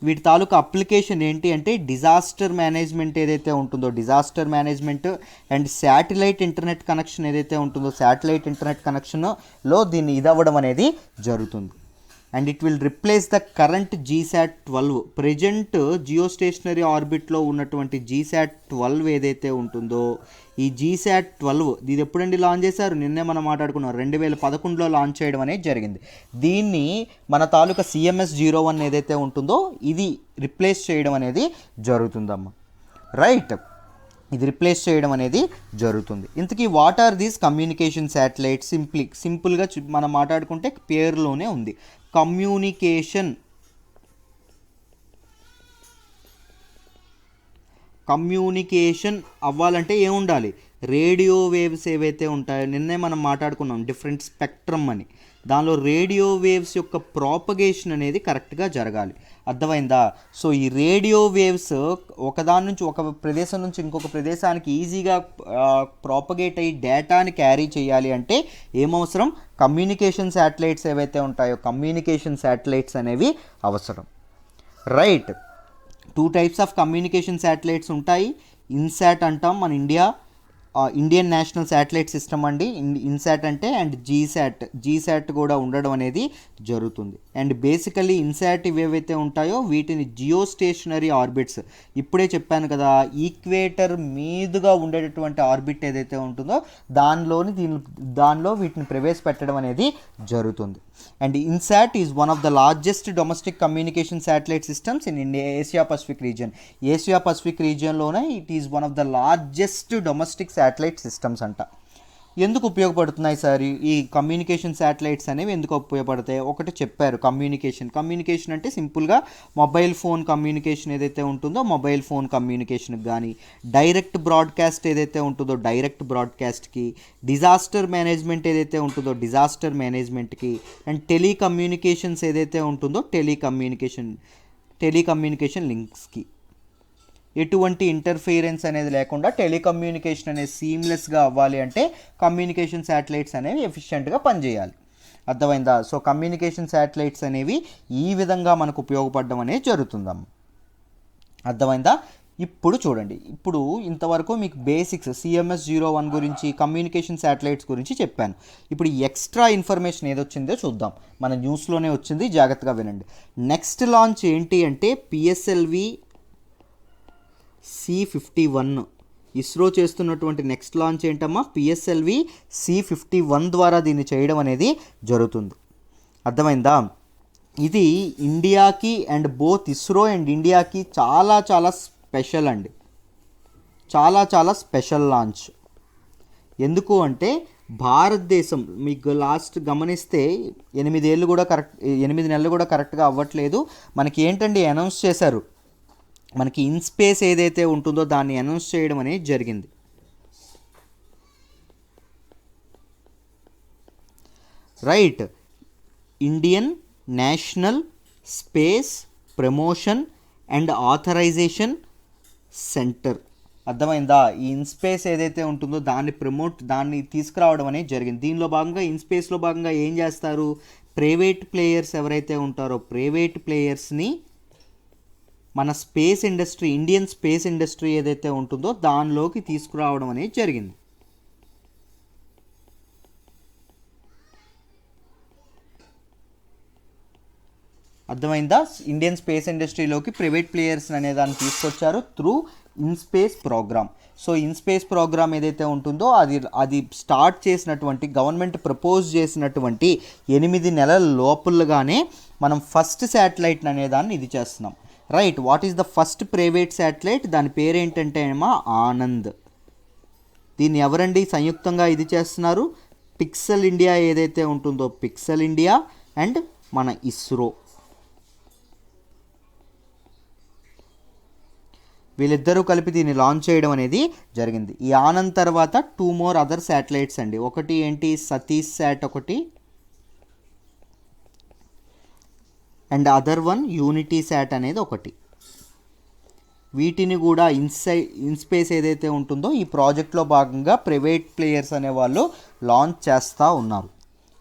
వీటి తాలూకా అప్లికేషన్ ఏంటి అంటే డిజాస్టర్ మేనేజ్మెంట్ ఏదైతే ఉంటుందో, disaster management and satellite internet connection ఏదైతే ఉంటుందో, శాటిలైట్ ఇంటర్నెట్ కనెక్షన్లో దీన్ని ఇదవ్వడం అనేది జరుగుతుంది. And it will replace the current GSAT-12. Present geostationary ఆర్బిట్లో ఉన్నటువంటి GSAT-12 ఏదైతే ఉంటుందో ఈ GSAT-12 ఇది ఎప్పుడండి లాంచ్ చేశారు, నిన్నే మనం మాట్లాడుకున్నాం, 2011లో లాంచ్ చేయడం అనేది జరిగింది. దీన్ని మన తాలూకా CMS-01 ఏదైతే ఉంటుందో ఇది రిప్లేస్ చేయడం అనేది జరుగుతుందమ్మ. రైట్, ఇది రిప్లేస్ చేయడం అనేది జరుగుతుంది. ఇంతకీ what are these communication satellite? సింపుల్గా మనం మాట్లాడుకుంటే పేరులోనే ఉంది, కమ్యూనికేషన్ అవ్వాలంటే ఏముండాలి, రేడియో వేవ్స్ ఏవైతే ఉంటాయో నిన్నే మనం మాట్లాడుకున్నాం డిఫరెంట్ స్పెక్ట్రమ్ అని, దానిలో రేడియో వేవ్స్ యొక్క ప్రాపగేషన్ అనేది కరెక్ట్గా జరగాలి. అర్థమైందా? సో ఈ రేడియో వేవ్స్ ఒకదాని నుంచి ఒక ప్రదేశం నుంచి ఇంకొక ప్రదేశానికి ఈజీగా ప్రాపగేట్ అయ్యి డేటాని క్యారీ చేయాలి అంటే ఏమవసరం, కమ్యూనికేషన్ శాటిలైట్స్ ఏవైతే ఉంటాయో కమ్యూనికేషన్ శాటిలైట్స్ అనేవి అవసరం. Right, 2 types of communication satellites ఉంటాయి. ఇన్సాట్ అంటాం మన ఇండియన్ నేషనల్ శాటిలైట్ సిస్టమ్ అండి ఇన్సాట్ అంటే, అండ్ జీసాట్ కూడా ఉండడం అనేది జరుగుతుంది. అండ్ బేసికలీ ఇన్సాట్ ఇవేవైతే ఉంటాయో వీటిని జియో స్టేషనరీ ఆర్బిట్స్, ఇప్పుడే చెప్పాను కదా, ఈక్వేటర్ మీదుగా ఉండేటటువంటి ఆర్బిట్ ఏదైతే ఉంటుందో దానిలో వీటిని ప్రవేశపెట్టడం అనేది జరుగుతుంది. And INSAT is one of the largest domestic communication satellite systems in India, Asia Pacific రీజియన్లోనే it is one of the largest domestic satellite systems అంట. ఎందుకు ఉపయోగపడుతున్నాయి సార్ ఈ కమ్యూనికేషన్ శాటిలైట్స్ అనేవి, ఎందుకు ఉపయోగపడతాయి? ఒకటి చెప్పారు, కమ్యూనికేషన్ అంటే సింపుల్గా మొబైల్ ఫోన్ కమ్యూనికేషన్ ఏదైతే ఉంటుందో మొబైల్ ఫోన్ కమ్యూనికేషన్కి కానీ, డైరెక్ట్ బ్రాడ్కాస్ట్ ఏదైతే ఉంటుందో డైరెక్ట్ బ్రాడ్కాస్ట్కి, డిజాస్టర్ మేనేజ్మెంట్ ఏదైతే ఉంటుందో డిజాస్టర్ మేనేజ్మెంట్కి, అండ్ టెలికమ్యూనికేషన్స్ ఏదైతే ఉంటుందో టెలికమ్యూనికేషన్ లింక్స్కి. ఎటువంటి ఇంటర్ఫియరెన్స్ అనేది లేకుండా టెలికమ్యూనికేషన్ అనేది సీమ్లెస్గా అవ్వాలి అంటే కమ్యూనికేషన్ శాటిలైట్స్ అనేవి ఎఫిషియెంట్గా పనిచేయాలి. అర్థమైందా? సో కమ్యూనికేషన్ శాటిలైట్స్ అనేవి ఈ విధంగా మనకు ఉపయోగపడడం అనేది జరుగుతుందమ్మ. అర్థమైందా? ఇప్పుడు చూడండి, ఇప్పుడు ఇంతవరకు మీకు బేసిక్స్ CMS-01 గురించి, కమ్యూనికేషన్ శాటిలైట్స్ గురించి చెప్పాను. ఇప్పుడు ఎక్స్ట్రా ఇన్ఫర్మేషన్ ఏదొచ్చిందో చూద్దాం. మన న్యూస్లోనే వచ్చింది, జాగ్రత్తగా వినండి. నెక్స్ట్ లాంచ్ ఏంటి అంటే PSLV C-51. ఇస్రో చేస్తున్నటువంటి నెక్స్ట్ లాంచ్ ఏంటమ్మా, PSLV C-51 ద్వారా దీన్ని చేయడం అనేది జరుగుతుంది. అర్థమైందా? ఇది ఇండియాకి అండ్ బోత్ ఇస్రో అండ్ ఇండియాకి చాలా చాలా స్పెషల్ అండి, చాలా స్పెషల్ లాంచ్. ఎందుకు అంటే భారతదేశం మీకు లాస్ట్ గమనిస్తే 8 నెలలు కూడా కరెక్ట్గా అవ్వట్లేదు. మనకి ఏంటండి అనౌన్స్ చేశారు, మనకి ఇన్స్పేస్ ఏదైతే ఉంటుందో దాన్ని అనౌన్స్ చేయడం అనేది జరిగింది. Right, Indian National Space Promotion and Authorization Centre అర్థమైందా? ఈ ఇన్స్పేస్ ఏదైతే ఉంటుందో దాన్ని తీసుకురావడం అనేది జరిగింది. దీనిలో భాగంగా ఇన్స్పేస్లో భాగంగా ఏం చేస్తారు, ప్రైవేట్ ప్లేయర్స్ ఎవరైతే ఉంటారో ప్రైవేట్ ప్లేయర్స్ని మన space industry, Indian space industry ఏదైతే ఉంటుందో దానిలోకి తీసుకురావడం అనేది జరిగింది. అర్థమైందా? ఇండియన్ స్పేస్ ఇండస్ట్రీలోకి ప్రైవేట్ ప్లేయర్స్ అనే దాన్ని తీసుకొచ్చారు through InSpace program. So InSpace program ఏదైతే ఉంటుందో అది స్టార్ట్ చేసినటువంటి గవర్నమెంట్ ప్రపోజ్ చేసినటువంటి 8 నెలల లోపలగానే మనం ఫస్ట్ శాటిలైట్ అనే దాన్ని ఇది చేస్తున్నాం. Right, what is the first private satellite? దాని పేరు ఏంటంటే ఏమో ఆనంద్. దీన్ని ఎవరండి సంయుక్తంగా ఇది చేస్తున్నారు? పిక్సెల్ ఇండియా ఏదైతే ఉంటుందో పిక్సెల్ ఇండియా అండ్ మన ఇస్రో, వీళ్ళిద్దరూ కలిపి దీన్ని లాంచ్ చేయడం అనేది జరిగింది. ఈ ఆనంద్ తర్వాత 2 more అదర్ శాటిలైట్స్ అండి. ఒకటి ఏంటి, సతీష్ శాట్ ఒకటి, and other one unity SAT అనేది ఒకటి. వీటిని కూడా ఇన్స్పేస్ ఏదైతే ఉంటుందో ఈ ప్రాజెక్ట్లో భాగంగా ప్రైవేట్ ప్లేయర్స్ అనేవాళ్ళు లాంచ్ చేస్తూ ఉన్నారు.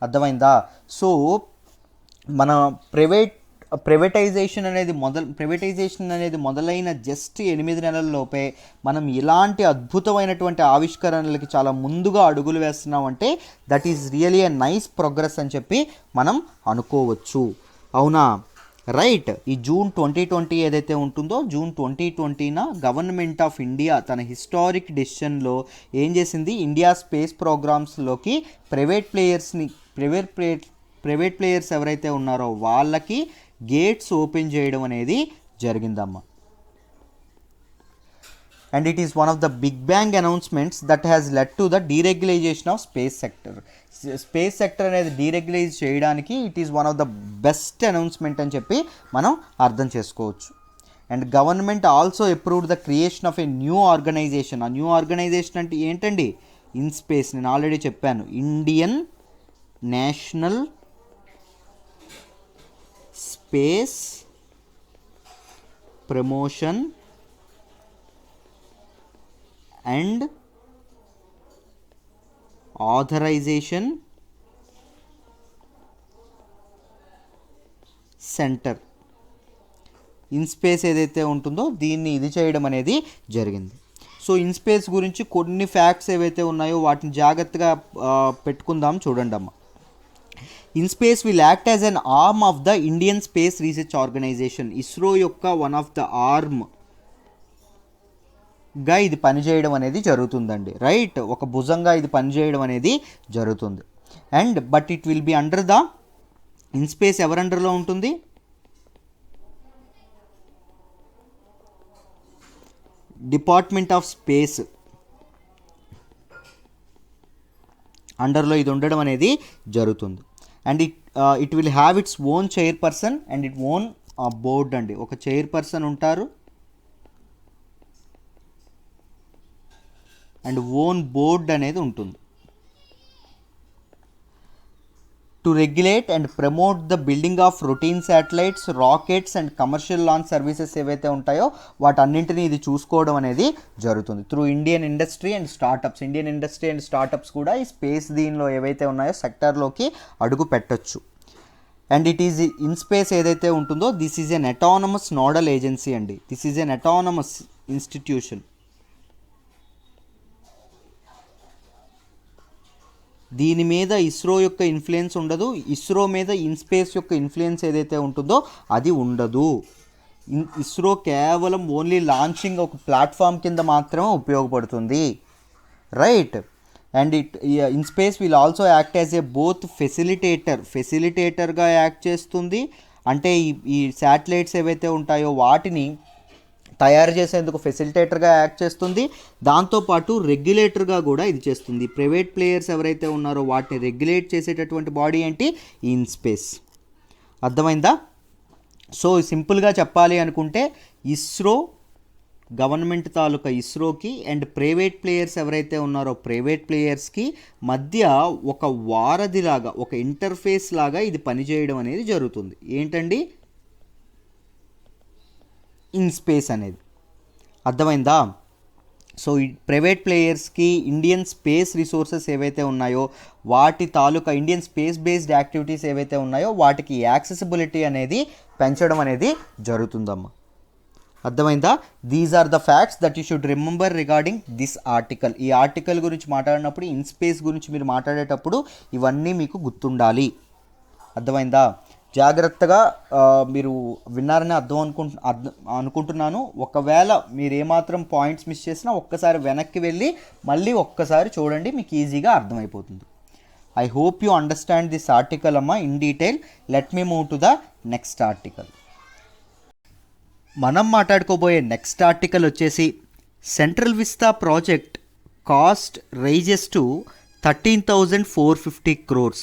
అర్థమైందా? సో మన ప్రైవేటైజేషన్ అనేది మొదలైన జస్ట్ 8 నెలల్లోపే మనం ఇలాంటి అద్భుతమైనటువంటి ఆవిష్కరణలకి చాలా ముందుగా అడుగులు వేస్తున్నామంటే that is really a nice progress అని చెప్పి మనం అనుకోవచ్చు. అవునా? రైట్. ఈ జూన్ 2020 ఏదైతే ఉంటుందో జూన్ 2020న గవర్నమెంట్ ఆఫ్ ఇండియా తన హిస్టారిక్ డెసిషన్లో ఏం చేసింది, ఇండియా స్పేస్ ప్రోగ్రామ్స్లోకి ప్రైవేట్ ప్లేయర్స్ ఎవరైతే ఉన్నారో వాళ్ళకి గేట్స్ ఓపెన్ చేయడం అనేది జరిగిందమ్మా. And it is one of the big bang announcements that has led to the deregularisation of space sector. Space sector అనేది డీరెగ్యులైజ్ చేయడానికి it is one of the best announcement అని చెప్పి మనం అర్థం చేసుకోవచ్చు. And government also approved the creation of a new organization. ఆ new organization అంటే ఏంటండి, ఇన్స్పేస్. నేను ఆల్రెడీ చెప్పాను, Indian National Space Promotion and Authorization Centre. InSpace ఏదైతే ఉంటుందో దీన్ని ఇది చేయడం అనేది జరిగింది. సో ఇన్స్పేస్ గురించి కొన్ని ఫ్యాక్ట్స్ ఏవైతే ఉన్నాయో వాటిని జాగ్రత్తగా పెట్టుకుందాం. చూడండి అమ్మ. InSpace will act as an arm of the Indian Space Research Organisation. ISRO యొక్క వన్ ఆఫ్ ద ఆర్మ్గా ఇది పనిచేయడం అనేది జరుగుతుందండి. రైట్, ఒక భుజంగా ఇది పనిచేయడం అనేది జరుగుతుంది. And but it will be under the IN-SPACe ఎవరి అండర్లో ఉంటుంది, డిపార్ట్మెంట్ ఆఫ్ స్పేస్ అండర్లో ఇది ఉండడం అనేది జరుగుతుంది. And it will have its own chairperson and it own board అండి. ఒక చైర్పర్సన్ ఉంటారు అండ్ ఓన్ బోర్డ్ అనేది ఉంటుంది. To regulate and promote the building of routine satellites, rockets and commercial launch services ఏవైతే ఉంటాయో వాటన్నింటినీ ఇది చూసుకోవడం అనేది జరుగుతుంది through Indian industry and startups. Indian industry and startups కూడా ఈ స్పేస్ దీనిలో ఏవైతే ఉన్నాయో సెక్టార్లోకి అడుగు పెట్టచ్చు. అండ్ ఇట్ ఈజ్ ఇన్స్పేస్ ఏదైతే ఉంటుందో this is an autonomous nodal agency అండి. This is an autonomous institution. దీని మీద ఇస్రో యొక్క ఇన్ఫ్లుయెన్స్ ఉండదు. ఇస్రో మీద ఇన్స్పేస్ యొక్క ఇన్ఫ్లుయెన్స్ ఏదైతే ఉంటుందో అది ఉండదు. ఇస్రో కేవలం ఓన్లీ లాంచింగ్ ఒక ప్లాట్ఫామ్ కింద మాత్రమే ఉపయోగపడుతుంది. Right. And INSPACe will also act as a both ఫెసిలిటేటర్గా యాక్ట్ చేస్తుంది. అంటే ఈ శాటిలైట్స్ ఏవైతే ఉంటాయో వాటిని తయారు చేసేందుకు ఫెసిలిటేటర్గా యాక్ట్ చేస్తుంది. దాంతోపాటు రెగ్యులేటర్గా కూడా ఇది చేస్తుంది. ప్రైవేట్ ప్లేయర్స్ ఎవరైతే ఉన్నారో వాటిని రెగ్యులేట్ చేసేటటువంటి బాడీ ఏంటి, ఇన్స్పేస్. అర్థమైందా? సో సింపుల్గా చెప్పాలి అనుకుంటే ఇస్రో, గవర్నమెంట్ తాలూకా ఇస్రోకి అండ్ ప్రైవేట్ ప్లేయర్స్ ఎవరైతే ఉన్నారో ప్రైవేట్ ప్లేయర్స్కి మధ్య ఒక వారధిలాగా, ఒక ఇంటర్ఫేస్ లాగా ఇది పనిచేయడం అనేది జరుగుతుంది. ఏంటండి, ఇన్స్పేస్ అనేది. అర్థమైందా? సో ఈ ప్రైవేట్ ప్లేయర్స్కి ఇండియన్ స్పేస్ రిసోర్సెస్ ఏవైతే ఉన్నాయో వాటి తాలూకా ఇండియన్ స్పేస్ బేస్డ్ యాక్టివిటీస్ ఏవైతే ఉన్నాయో వాటికి యాక్సెసిబిలిటీ అనేది పెంచడం అనేది జరుగుతుందమ్మా. అర్థమైందా? These are the facts that you should remember regarding this article. ఈ ఆర్టికల్ గురించి మాట్లాడినప్పుడు, ఇన్ స్పేస్ గురించి మీరు మాట్లాడేటప్పుడు ఇవన్నీ మీకు గుర్తుండాలి. అర్థమైందా? జాగ్రత్తగా మీరు విన్నారని అనుకుంటున్నాను. ఒకవేళ మీరు ఏమాత్రం పాయింట్స్ మిస్ చేసినా ఒక్కసారి వెనక్కి వెళ్ళి మళ్ళీ ఒక్కసారి చూడండి, మీకు ఈజీగా అర్థమైపోతుంది. I hope you understand this article అమ్మా in detail. Let me move to the next article. మనం మాట్లాడుకోబోయే నెక్స్ట్ ఆర్టికల్ వచ్చేసి central vista project cost rises to 13,450 crores.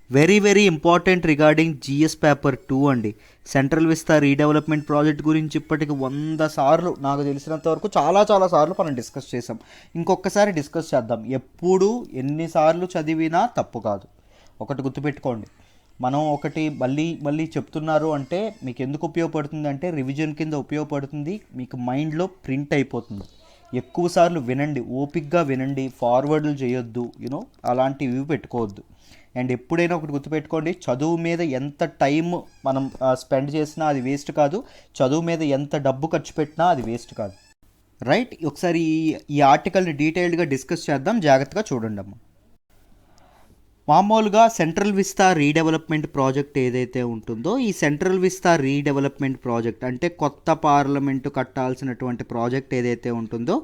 Very very important regarding GS paper 2 అండి. సెంట్రల్ విస్తా రీడెవలప్మెంట్ ప్రాజెక్ట్ గురించి ఇప్పటికి 100 సార్లు నాకు తెలిసినంత వరకు చాలా సార్లు మనం డిస్కస్ చేసాం. ఇంకొకసారి డిస్కస్ చేద్దాం. ఎప్పుడు ఎన్నిసార్లు చదివినా తప్పు కాదు. ఒకటి గుర్తుపెట్టుకోండి, మనం ఒకటి మళ్ళీ చెప్తున్నారు అంటే మీకు ఎందుకు ఉపయోగపడుతుంది అంటే రివిజన్ కింద ఉపయోగపడుతుంది, మీకు మైండ్లో ప్రింట్ అయిపోతుంది. ఎక్కువసార్లు వినండి, ఓపిక్గా వినండి, ఫార్వర్డ్లు చేయొద్దు, అలాంటివి పెట్టుకోవద్దు. అండ్ ఎప్పుడైనా ఒకటి గుర్తుపెట్టుకోండి, చదువు మీద ఎంత టైం మనం స్పెండ్ చేసినా అది వేస్ట్ కాదు, చదువు మీద ఎంత డబ్బు ఖర్చు పెట్టినా అది వేస్ట్ కాదు. రైట్? ఒకసారి ఈ ఆర్టికల్ని డీటెయిల్డ్గా డిస్కస్ చేద్దాం, జాగ్రత్తగా చూడండి అమ్మ. మామూలుగా సెంట్రల్ విస్తా రీడెవలప్మెంట్ ప్రాజెక్ట్ ఏదైతే ఉంటుందో, ఈ సెంట్రల్ విస్తా రీడెవలప్మెంట్ ప్రాజెక్ట్ అంటే కొత్త పార్లమెంటు కట్టాల్సినటువంటి ప్రాజెక్ట్ ఏదైతే ఉంటుందో,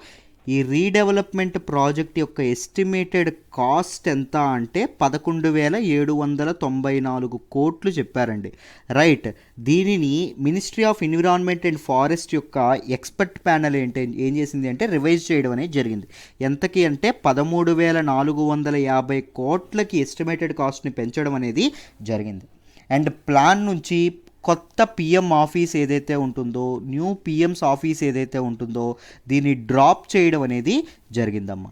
ఈ రీడెవలప్మెంట్ ప్రాజెక్ట్ యొక్క ఎస్టిమేటెడ్ కాస్ట్ ఎంత అంటే 11,794 కోట్లు చెప్పారండి. రైట్? దీనిని ministry of environment and forest యొక్క ఎక్స్పర్ట్ ప్యానెల్ ఏం చేసింది అంటే రివైజ్ చేయడం అనేది జరిగింది. ఎంతకి అంటే 13,450 కోట్లకి ఎస్టిమేటెడ్ కాస్ట్ని పెంచడం అనేది జరిగింది. అండ్ ప్లాన్ నుంచి కొత్త పిఎం ఆఫీస్ ఏదైతే ఉంటుందో, న్యూ పిఎంస్ ఆఫీస్ ఏదైతే ఉంటుందో దీన్ని డ్రాప్ చేయడం అనేది జరిగిందమ్మా.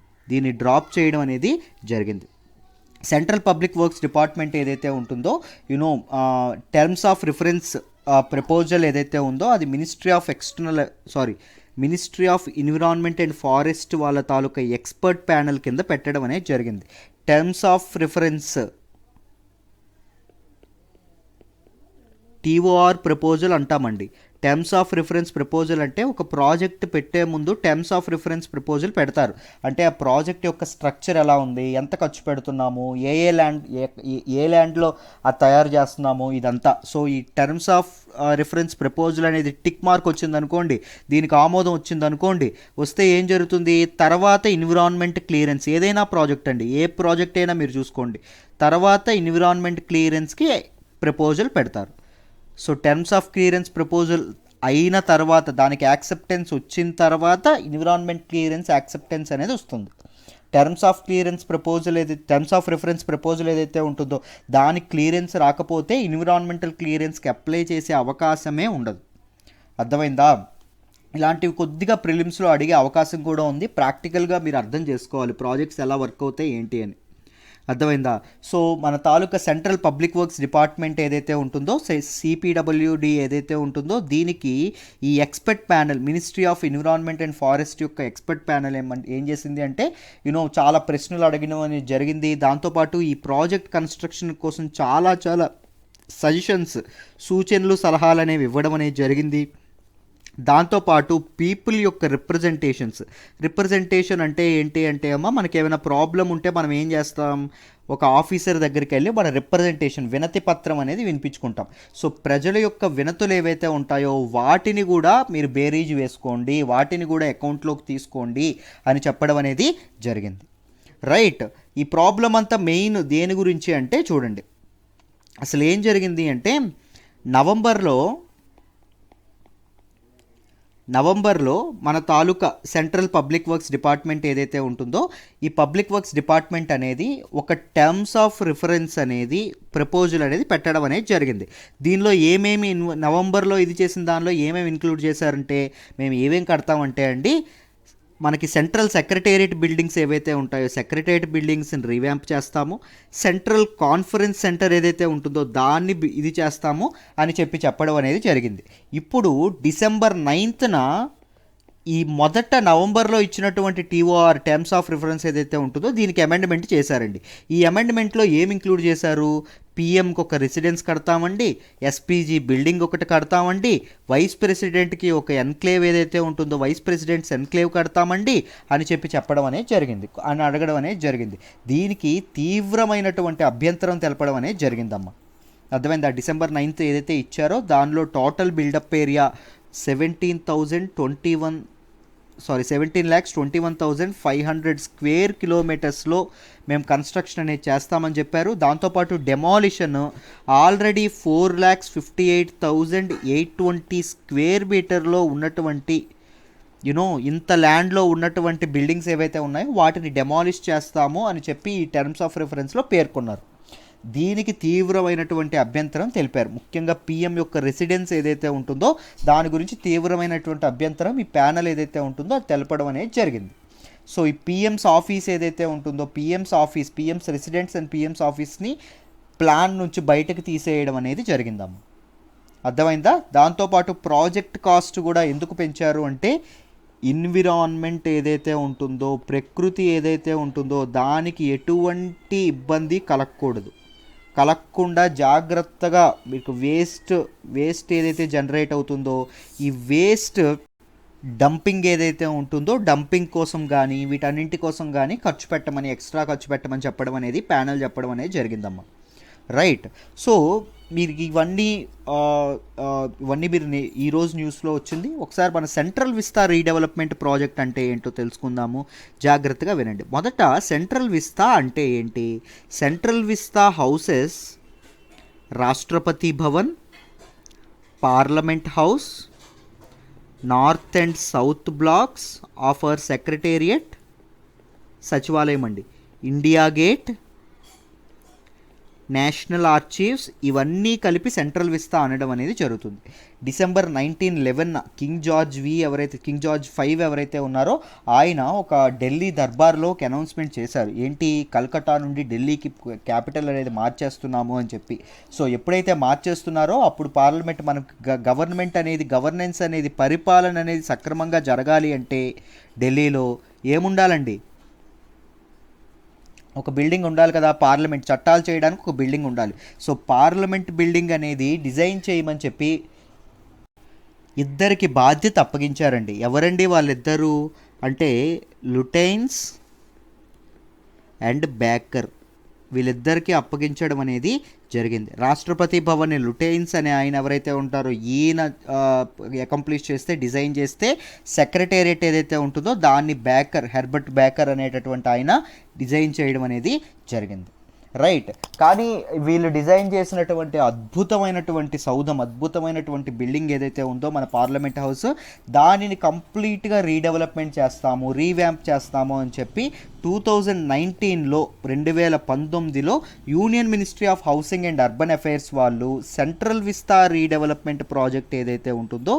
సెంట్రల్ పబ్లిక్ వర్క్స్ డిపార్ట్మెంట్ ఏదైతే ఉంటుందో టర్మ్స్ ఆఫ్ రిఫరెన్స్ ప్రపోజల్ ఏదైతే ఉందో అది ministry of environment and forest వాళ్ళ తాలూకా ఎక్స్పర్ట్ ప్యానెల్ కింద పెట్టడం అనేది జరిగింది. Terms of reference TOR proposal అంటామండి. టర్మ్స్ ఆఫ్ రిఫరెన్స్ ప్రపోజల్ అంటే ఒక ప్రాజెక్ట్ పెట్టే ముందు టర్మ్స్ ఆఫ్ రిఫరెన్స్ ప్రపోజల్ పెడతారు. అంటే ఆ ప్రాజెక్ట్ యొక్క స్ట్రక్చర్ ఎలా ఉంది, ఎంత ఖర్చు పెడుతున్నాము, ఏ ల్యాండ్లో అది తయారు చేస్తున్నాము, ఇదంతా. సో ఈ టర్మ్స్ ఆఫ్ రిఫరెన్స్ ప్రపోజల్ అనేది టిక్ మార్క్ వచ్చిందనుకోండి, దీనికి ఆమోదం వచ్చిందనుకోండి, వస్తే ఏం జరుగుతుంది, తర్వాత ఎన్విరాన్మెంట్ క్లియరెన్స్, ఏదైనా ప్రాజెక్ట్ అండి, ఏ ప్రాజెక్ట్ అయినా మీరు చూసుకోండి, తర్వాత ఎన్విరాన్మెంట్ క్లియరెన్స్కి ప్రపోజల్ పెడతారు. So terms of clearance proposal అయిన తర్వాత, దానికి యాక్సెప్టెన్స్ వచ్చిన తర్వాత ఎన్విరాన్మెంట్ క్లియరెన్స్ యాక్సెప్టెన్స్ అనేది వస్తుంది. టర్మ్స్ ఆఫ్ రిఫరెన్స్ ప్రపోజల్ ఏదైతే ఉంటుందో దానికి క్లియరెన్స్ రాకపోతే ఎన్విరాన్మెంటల్ క్లియరెన్స్కి అప్లై చేసే అవకాశమే ఉండదు. అర్థమైందా? ఇలాంటివి కొద్దిగా ప్రిలిమ్స్లో అడిగే అవకాశం కూడా ఉంది. ప్రాక్టికల్గా మీరు అర్థం చేసుకోవాలి ప్రాజెక్ట్స్ ఎలా వర్క్ అవుతాయి ఏంటి అని. అర్థమైందా? సో మన తాలూకా సెంట్రల్ పబ్లిక్ వర్క్స్ డిపార్ట్మెంట్ ఏదైతే ఉంటుందో, సిపిడబ్ల్యూడి ఏదైతే ఉంటుందో, దీనికి ఈ expert panel ministry of environment and forest యొక్క ఎక్స్పర్ట్ ప్యానెల్ ఏం చేసింది అంటే చాలా ప్రశ్నలు అడగడం అనేది జరిగింది. దాంతోపాటు ఈ ప్రాజెక్ట్ కన్స్ట్రక్షన్ కోసం చాలా సజెషన్స్, సూచనలు, సలహాలు అనేవి ఇవ్వడం అనేది జరిగింది. దాంతోపాటు పీపుల్ యొక్క రిప్రజెంటేషన్ అంటే ఏంటి అంటే మనకి ఏమైనా ప్రాబ్లం ఉంటే మనం ఏం చేస్తాం, ఒక ఆఫీసర్ దగ్గరికి వెళ్ళి మన రిప్రజెంటేషన్, వినతి పత్రం అనేది వినిపించుకుంటాం. సో ప్రజల యొక్క వినతులు ఏవైతే ఉంటాయో వాటిని కూడా మీరు బేరీజ్ వేసుకోండి, వాటిని కూడా అకౌంట్లోకి తీసుకోండి అని చెప్పడం అనేది జరిగింది. రైట్? ఈ ప్రాబ్లం అంతా మెయిన్ దేని గురించి అంటే చూడండి, అసలు ఏం జరిగింది అంటే నవంబర్లో మన తాలూకా సెంట్రల్ పబ్లిక్ వర్క్స్ డిపార్ట్మెంట్ ఏదైతే ఉంటుందో, ఈ పబ్లిక్ వర్క్స్ డిపార్ట్మెంట్ అనేది ఒక టర్మ్స్ ఆఫ్ రిఫరెన్స్ అనేది ప్రపోజల్ అనేది పెట్టడం అనేది జరిగింది. దీనిలో నవంబర్లో ఇది చేసిన దానిలో ఏమేమి ఇంక్లూడ్ చేశారంటే, మేము ఏమేమి కడతామంటే అండి, మనకి సెంట్రల్ సెక్రటేరియట్ బిల్డింగ్స్ ఏవైతే ఉంటాయో సెక్రటేరియట్ బిల్డింగ్స్ని రివ్యాంప్ చేస్తాము, సెంట్రల్ కాన్ఫరెన్స్ సెంటర్ ఏదైతే ఉంటుందో దాన్ని ఇది చేస్తాము అని చెప్పడం అనేది జరిగింది. ఇప్పుడు December 9th ఈ మొదట నవంబర్లో ఇచ్చినటువంటి టీఓఆర్ టర్మ్స్ ఆఫ్ రిఫరెన్స్ ఏదైతే ఉంటుందో దీనికి అమెండ్మెంట్ చేశారండి. ఈ అమెండ్మెంట్లో ఏం ఇంక్లూడ్ చేశారు? పిఎంకి ఒక రెసిడెన్స్ కడతామండి, ఎస్పీజీ బిల్డింగ్ ఒకటి కడతామండి, వైస్ ప్రెసిడెంట్కి ఒక ఎన్క్లేవ్ ఏదైతే ఉంటుందో వైస్ ప్రెసిడెంట్స్ ఎన్క్లేవ్ కడతామండి అని చెప్పడం అనేది జరిగింది, అని అడగడం అనేది జరిగింది. దీనికి తీవ్రమైనటువంటి అభ్యంతరం తెలపడం అనేది జరిగిందమ్మా. అర్థమైంది. ఆ December 9th ఏదైతే ఇచ్చారో దానిలో టోటల్ బిల్డప్ ఏరియా 17,21,500 స్క్వేర్ కిలోమీటర్స్లో మేము కన్స్ట్రక్షన్ అనేది చేస్తామని చెప్పారు. దాంతోపాటు డెమాలిషన్ ఆల్రెడీ 4,58,820 స్క్వేర్ మీటర్లో ఉన్నటువంటి ఇంత ల్యాండ్లో ఉన్నటువంటి బిల్డింగ్స్ ఏవైతే ఉన్నాయో వాటిని డెమాలిష్ చేస్తాము అని చెప్పి ఈ టర్మ్స్ ఆఫ్ రిఫరెన్స్లో పేర్కొన్నారు. దీనికి తీవ్రమైనటువంటి అభ్యంతరం తెలిపారు. ముఖ్యంగా పిఎం యొక్క రెసిడెన్స్ ఏదైతే ఉంటుందో దాని గురించి తీవ్రమైనటువంటి అభ్యంతరం ఈ ప్యానల్ ఏదైతే ఉంటుందో అది తెలపడం అనేది జరిగింది. సో ఈ పిఎంస్ ఆఫీస్ ఏదైతే ఉంటుందో పిఎంస్ రెసిడెన్స్ అండ్ పిఎంస్ ఆఫీస్ని ప్లాన్ నుంచి బయటకు తీసేయడం అనేది జరిగిందమ్మ. అర్థమైందా? దాంతోపాటు ప్రాజెక్ట్ కాస్ట్ కూడా ఎందుకు పెంచారు అంటే ఎన్విరాన్మెంట్ ఏదైతే ఉంటుందో ప్రకృతి ఏదైతే ఉంటుందో దానికి ఎటువంటి ఇబ్బంది కలగకుండా జాగ్రత్తగా మీకు వేస్ట్ ఏదైతే జనరేట్ అవుతుందో ఈ వేస్ట్ డంపింగ్ ఏదైతే ఉంటుందో డంపింగ్ కోసం కానీ వీటన్నింటి కోసం కానీ ఎక్స్ట్రా ఖర్చు పెట్టమని చెప్పడం అనేది ప్యానల్ చెప్పడం అనేది జరిగిందమ్మా. రైట్. సో మీరు ఇవన్నీ మీరు ఈరోజు న్యూస్లో వచ్చింది. ఒకసారి మన సెంట్రల్ విస్తా రీడెవలప్మెంట్ ప్రాజెక్ట్ అంటే ఏంటో తెలుసుకుందాము, జాగ్రత్తగా వినండి. మొదట సెంట్రల్ విస్తా అంటే ఏంటి? Central Vista houses Rashtrapati Bhavan, parliament house, north and south blocks of our secretariat, సచివాలయం అండి, ఇండియా గేట్, నేషనల్ ఆర్చీవ్స్, ఇవన్నీ కలిపి సెంట్రల్ విస్తా అనడం అనేది జరుగుతుంది. December 1911 కింగ్ జార్జ్ 5 ఎవరైతే ఉన్నారో ఆయన ఒక ఢిల్లీ దర్బార్లో ఒక అనౌన్స్మెంట్ చేశారు. ఏంటి? కల్కట్టా నుండి ఢిల్లీకి క్యాపిటల్ అనేది మార్చేస్తున్నాము అని చెప్పి. సో ఎప్పుడైతే మార్చేస్తున్నారో అప్పుడు పార్లమెంట్ మనకు గవర్నెన్స్ అనేది పరిపాలన అనేది సక్రమంగా జరగాలి అంటే ఢిల్లీలో ఏముండాలండి? ఒక బిల్డింగ్ ఉండాలి కదా, పార్లమెంట్ చట్టాలు చేయడానికి ఒక బిల్డింగ్ ఉండాలి. సో పార్లమెంట్ బిల్డింగ్ అనేది డిజైన్ చేయమని చెప్పి ఇద్దరికి బాధ్యత అప్పగించారండి. ఎవరండి వాళ్ళిద్దరూ అంటే లుటైన్స్ అండ్ బేకర్, వీళ్ళిద్దరికీ అప్పగించడం అనేది జరిగింది. రాష్ట్రపతి భవన్ లుటైన్స్ అనే ఆయన ఎవరైతే ఉంటారో ఈయన అకంప్లిష్ చేస్తే డిజైన్ చేస్తే, సెక్రటేరియట్ ఏదైతే ఉంటుందో దాన్ని హెర్బర్ట్ బేకర్ అనేటటువంటి ఆయన డిజైన్ చేయడం అనేది జరిగింది. రైట్. కానీ వీళ్ళు డిజైన్ చేసినటువంటి అద్భుతమైనటువంటి బిల్డింగ్ ఏదైతే ఉందో మన పార్లమెంట్ హౌస్, దానిని కంప్లీట్గా రీవ్యాంప్ చేస్తాము అని చెప్పి 2019లో union ministry of housing and urban affairs వాళ్ళు సెంట్రల్ విస్తా రీడెవలప్మెంట్ ప్రాజెక్ట్ ఏదైతే ఉంటుందో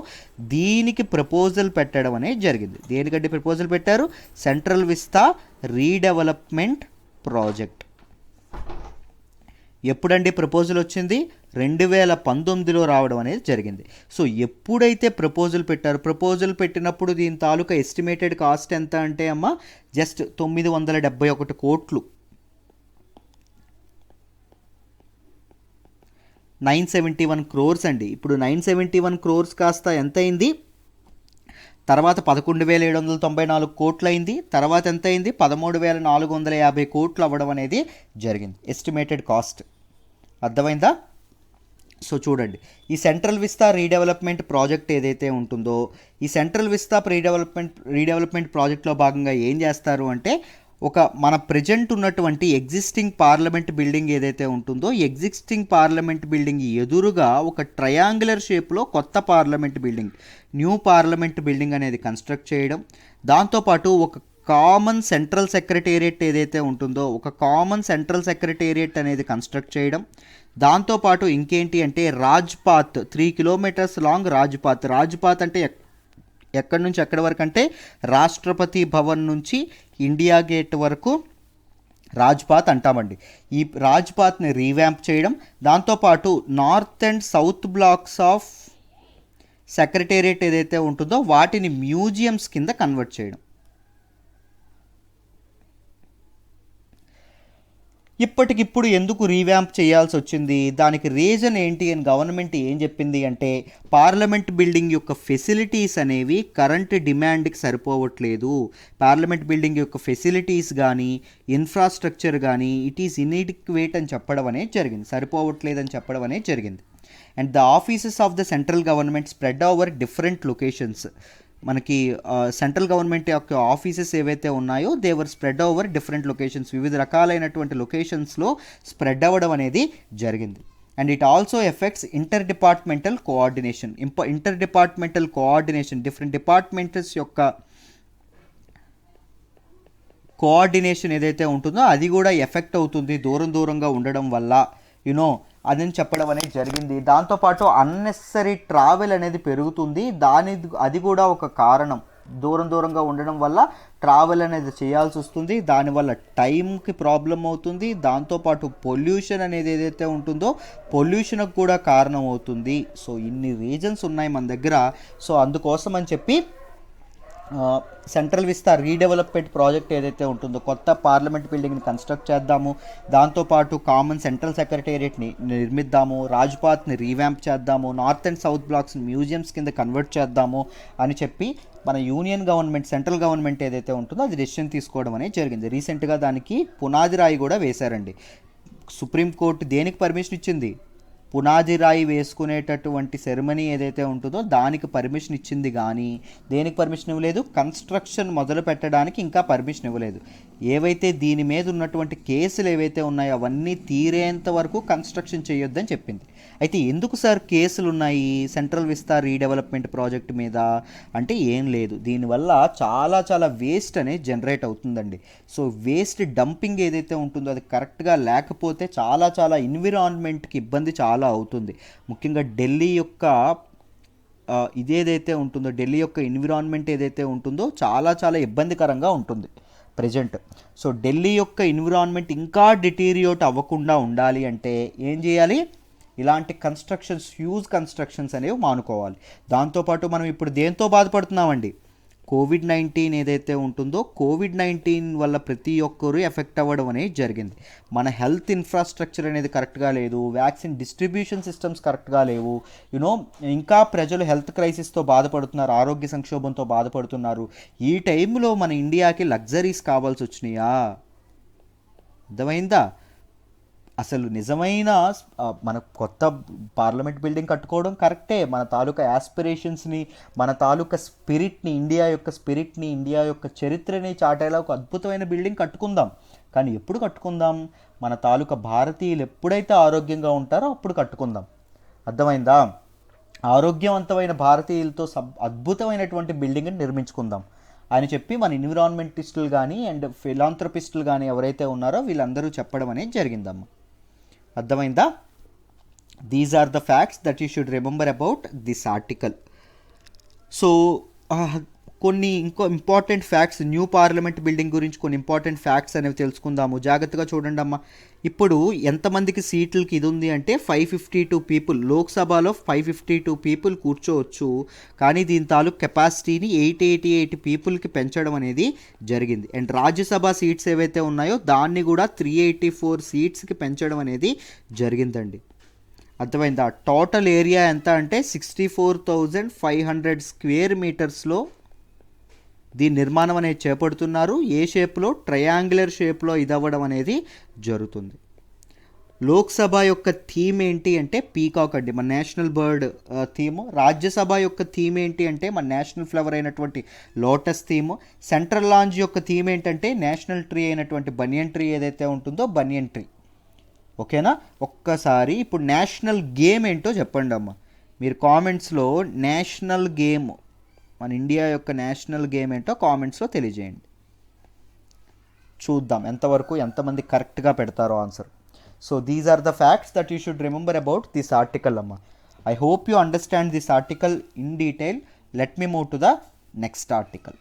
దీనికి ప్రపోజల్ పెట్టడం అనేది జరిగింది. దేనికంటే ప్రపోజల్ పెట్టారు? Central vista redevelopment project. ఎప్పుడండి ప్రపోజల్ వచ్చింది? 2019లో రావడం అనేది జరిగింది. సో ఎప్పుడైతే ప్రపోజల్ పెట్టినప్పుడు దీని తాలూకా ఎస్టిమేటెడ్ కాస్ట్ ఎంత అంటే అమ్మ జస్ట్ 971 కోట్లు, 971 crores అండి. ఇప్పుడు 971 crores కాస్త ఎంత అయింది? తర్వాత 11,794 కోట్లు అయింది. తర్వాత ఎంత అయింది? 13,450 కోట్లు అవ్వడం అనేది జరిగింది ఎస్టిమేటెడ్ కాస్ట్. అర్థమైందా? సో చూడండి, ఈ సెంట్రల్ విస్తా రీడెవలప్మెంట్ ప్రాజెక్ట్ ఏదైతే ఉంటుందో ఈ సెంట్రల్ విస్తా రీడెవలప్మెంట్ ప్రాజెక్ట్లో భాగంగా ఏం చేస్తారు అంటే మన ప్రజెంట్ ఉన్నటువంటి ఎగ్జిస్టింగ్ పార్లమెంట్ బిల్డింగ్ ఏదైతే ఉంటుందో ఈ ఎగ్జిస్టింగ్ పార్లమెంట్ బిల్డింగ్ ఎదురుగా ఒక ట్రయాంగులర్ షేప్లో కొత్త న్యూ పార్లమెంట్ బిల్డింగ్ అనేది కన్స్ట్రక్ట్ చేయడం, దాంతోపాటు ఒక కామన్ సెంట్రల్ సెక్రటేరియట్ ఏదైతే ఉంటుందో అనేది కన్స్ట్రక్ట్ చేయడం, దాంతోపాటు ఇంకేంటి అంటే రాజ్పాత్ 3 kilometers లాంగ్ రాజ్పాత్ అంటే ఎక్కడి నుంచి ఎక్కడి వరకు అంటే రాష్ట్రపతి భవన్ నుంచి ఇండియా గేట్ వరకు రాజ్పాత్ అంటామండి. ఈ రాజ్పాత్ని రీవ్యాంప్ చేయడం, దాంతోపాటు north and south blocks of secretariat ఏదైతే ఉంటుందో వాటిని మ్యూజియంస్ కింద కన్వర్ట్ చేయడం. ఇప్పటికిప్పుడు ఎందుకు రీవ్యాంప్ చేయాల్సి వచ్చింది, దానికి రీజన్ ఏంటి అని గవర్నమెంట్ ఏం చెప్పింది అంటే, పార్లమెంట్ బిల్డింగ్ యొక్క ఫెసిలిటీస్ అనేవి కరెంట్ డిమాండ్కి సరిపోవట్లేదు. పార్లమెంట్ బిల్డింగ్ యొక్క ఫెసిలిటీస్ కానీ ఇన్ఫ్రాస్ట్రక్చర్ కానీ ఇట్ ఈస్ ఇన్ఎడిక్వేట్ అని చెప్పడం అనేది జరిగింది, సరిపోవట్లేదని చెప్పడం అనేది జరిగింది. And the offices of the central government spread over different locations. మనకి సెంట్రల్ గవర్నమెంట్ యొక్క ఆఫీసెస్ ఏవైతే ఉన్నాయో దేవర్ స్ప్రెడ్ ఓవర్ డిఫరెంట్ లొకేషన్స్, వివిధ రకాలైనటువంటి లొకేషన్స్లో స్ప్రెడ్ అవ్వడం అనేది జరిగింది. And it also effects inter departmental coordination different departments యొక్క కోఆర్డినేషన్ ఏదైతే ఉంటుందో అది కూడా ఎఫెక్ట్ అవుతుంది దూరంగా ఉండడం వల్ల, యునో అదని చెప్పడం అనేది జరిగింది. దాంతోపాటు అన్నెసరీ ట్రావెల్ అనేది పెరుగుతుంది, అది కూడా ఒక కారణం. దూరంగా ఉండడం వల్ల ట్రావెల్ అనేది చేయాల్సి వస్తుంది, దానివల్ల టైంకి ప్రాబ్లం అవుతుంది. దాంతోపాటు పొల్యూషన్ అనేది ఏదైతే ఉంటుందో పొల్యూషన్కి కూడా కారణం అవుతుంది. సో ఇన్ని రీజన్స్ ఉన్నాయి మన దగ్గర. సో అందుకోసం అని చెప్పి సెంట్రల్ విస్తా రీడెవలప్మెంట్ ప్రాజెక్ట్ ఏదైతే ఉంటుందో కొత్త పార్లమెంట్ బిల్డింగ్ని కన్స్ట్రక్ట్ చేద్దాము, దాంతోపాటు కామన్ సెంట్రల్ సెక్రటేరియట్ని నిర్మిద్దాము, రాజ్పాత్ని రీవ్యాంప్ చేద్దాము, north and south blocks museums కింద కన్వర్ట్ చేద్దాము అని చెప్పి మన యూనియన్ గవర్నమెంట్ సెంట్రల్ గవర్నమెంట్ ఏదైతే ఉంటుందో అది డెసిషన్ తీసుకోవడం అనేది జరిగింది. రీసెంట్గా దానికి పునాది రాయి కూడా వేశారండి. సుప్రీంకోర్టు దేనికి పర్మిషన్ ఇచ్చింది, పునాది రాయి వేసుకునేటటువంటి సెరమనీ ఏదైతే ఉంటుందో దానికి పర్మిషన్ ఇచ్చింది, కానీ దేనికి పర్మిషన్ ఇవ్వలేదు, కన్స్ట్రక్షన్ మొదలు పెట్టడానికి ఇంకా పర్మిషన్ ఇవ్వలేదు. ఏవైతే దీని మీద ఉన్నటువంటి కేసులు ఏవైతే ఉన్నాయో అవన్నీ తీరేంత వరకు కన్స్ట్రక్షన్ చేయొద్దని చెప్పింది. అయితే ఎందుకు సార్ కేసులు ఉన్నాయి సెంట్రల్ విస్తా రీడెవలప్మెంట్ ప్రాజెక్ట్ మీద అంటే ఏం లేదు, దీనివల్ల చాలా వేస్ట్ అనేది జనరేట్ అవుతుందండి. సో వేస్ట్ డంపింగ్ ఏదైతే ఉంటుందో అది కరెక్ట్గా లేకపోతే చాలా ఎన్విరాన్మెంట్కి ఇబ్బంది చాలా అవుతుంది. ముఖ్యంగా ఢిల్లీ యొక్క ఇదేదైతే ఉంటుందో ఢిల్లీ యొక్క ఎన్విరాన్మెంట్ ఏదైతే ఉంటుందో చాలా ఇబ్బందికరంగా ఉంటుంది ప్రజెంట్. సో ఢిల్లీ యొక్క ఎన్విరాన్మెంట్ ఇంకా డిటీరియోట్ అవ్వకుండా ఉండాలి అంటే ఏం చేయాలి, ఇలాంటి హ్యూజ్ కన్స్ట్రక్షన్స్ అనేవి మానుకోవాలి. దాంతోపాటు మనం ఇప్పుడు దేంతో బాధపడుతున్నామండి, కోవిడ్-19 ఏదైతే ఉంటుందో కోవిడ్-19 వల్ల ప్రతి ఒక్కరూ ఎఫెక్ట్ అవ్వడం అనేది జరిగింది. మన హెల్త్ ఇన్ఫ్రాస్ట్రక్చర్ అనేది కరెక్ట్గా లేదు, వ్యాక్సిన్ డిస్ట్రిబ్యూషన్ సిస్టమ్స్ కరెక్ట్గా లేవు, ఇంకా ప్రజలు హెల్త్ క్రైసిస్తో బాధపడుతున్నారు, ఆరోగ్య సంక్షోభంతో బాధపడుతున్నారు. ఈ టైంలో మన ఇండియాకి లగ్జరీస్ కావాల్సి వచ్చినాయా, అర్థమైందా? అసలు నిజమైన మన కొత్త పార్లమెంట్ బిల్డింగ్ కట్టుకోవడం కరెక్టే, మన తాలూకా యాస్పిరేషన్స్ని, మన తాలూకా స్పిరిట్ని, ఇండియా యొక్క చరిత్రని చాటేలా ఒక అద్భుతమైన బిల్డింగ్ కట్టుకుందాం. కానీ ఎప్పుడు కట్టుకుందాం, మన తాలూకా భారతీయులు ఎప్పుడైతే ఆరోగ్యంగా ఉంటారో అప్పుడు కట్టుకుందాం, అర్థమైందా? ఆరోగ్యవంతమైన భారతీయులతో అద్భుతమైనటువంటి బిల్డింగ్ని నిర్మించుకుందాం అని చెప్పి మన ఎన్విరాన్మెంటిస్టులు కానీ అండ్ ఫిలాంథ్రపిస్టులు కానీ ఎవరైతే ఉన్నారో వీళ్ళందరూ చెప్పడం అనేది జరిగిందమ్మా, అర్థమైందా? These are the facts that you should remember about this article. So కొన్ని ఇంకో important facts, new parliament building గురించి కొన్ని ఇంపార్టెంట్ ఫ్యాక్ట్స్ అనేవి తెలుసుకుందాము. జాగ్రత్తగా చూడండి అమ్మా. ఇప్పుడు ఎంతమందికి సీట్లకి ఇది ఉంది అంటే 552 పీపుల్, లోక్సభలో 552 పీపుల్ కూర్చోవచ్చు, కానీ దీని తాలూకు కెపాసిటీని 888 పీపుల్కి పెంచడం అనేది జరిగింది. అండ్ రాజ్యసభ సీట్స్ ఏవైతే ఉన్నాయో దాన్ని కూడా 384 సీట్స్కి పెంచడం అనేది జరిగిందండి, అర్థమైందా? టోటల్ ఏరియా ఎంత అంటే 64,500 స్క్వేర్ మీటర్స్లో దీని నిర్మాణం అనేది చేపడుతున్నారు. ఏ షేప్లో, ట్రయాంగులర్ షేప్లో ఇదవ్వడం అనేది జరుగుతుంది. లోక్సభ యొక్క థీమ్ ఏంటి అంటే పీకాక్ అండి, మన నేషనల్ బర్డ్ థీము. రాజ్యసభ యొక్క థీమ్ ఏంటి అంటే మన నేషనల్ ఫ్లవర్ అయినటువంటి లోటస్ థీము. సెంట్రల్ లాంజ్ యొక్క థీమ్ ఏంటంటే నేషనల్ ట్రీ అయినటువంటి బనియన్ ట్రీ ఏదైతే ఉంటుందో బనియన్ ట్రీ. ఓకేనా? ఒక్కసారి ఇప్పుడు నేషనల్ గేమ్ ఏంటో చెప్పండి అమ్మ మీరు కామెంట్స్లో. నేషనల్ గేమ్, మన ఇండియా యొక్క నేషనల్ గేమ్ ఏంటో కామెంట్స్లో తెలియజేయండి, చూద్దాం ఎంతమంది కరెక్ట్గా పెడతారో answer. So these are the facts that you should remember about this article అమ్మ. I hope you understand this article in detail. Let me move to the next article.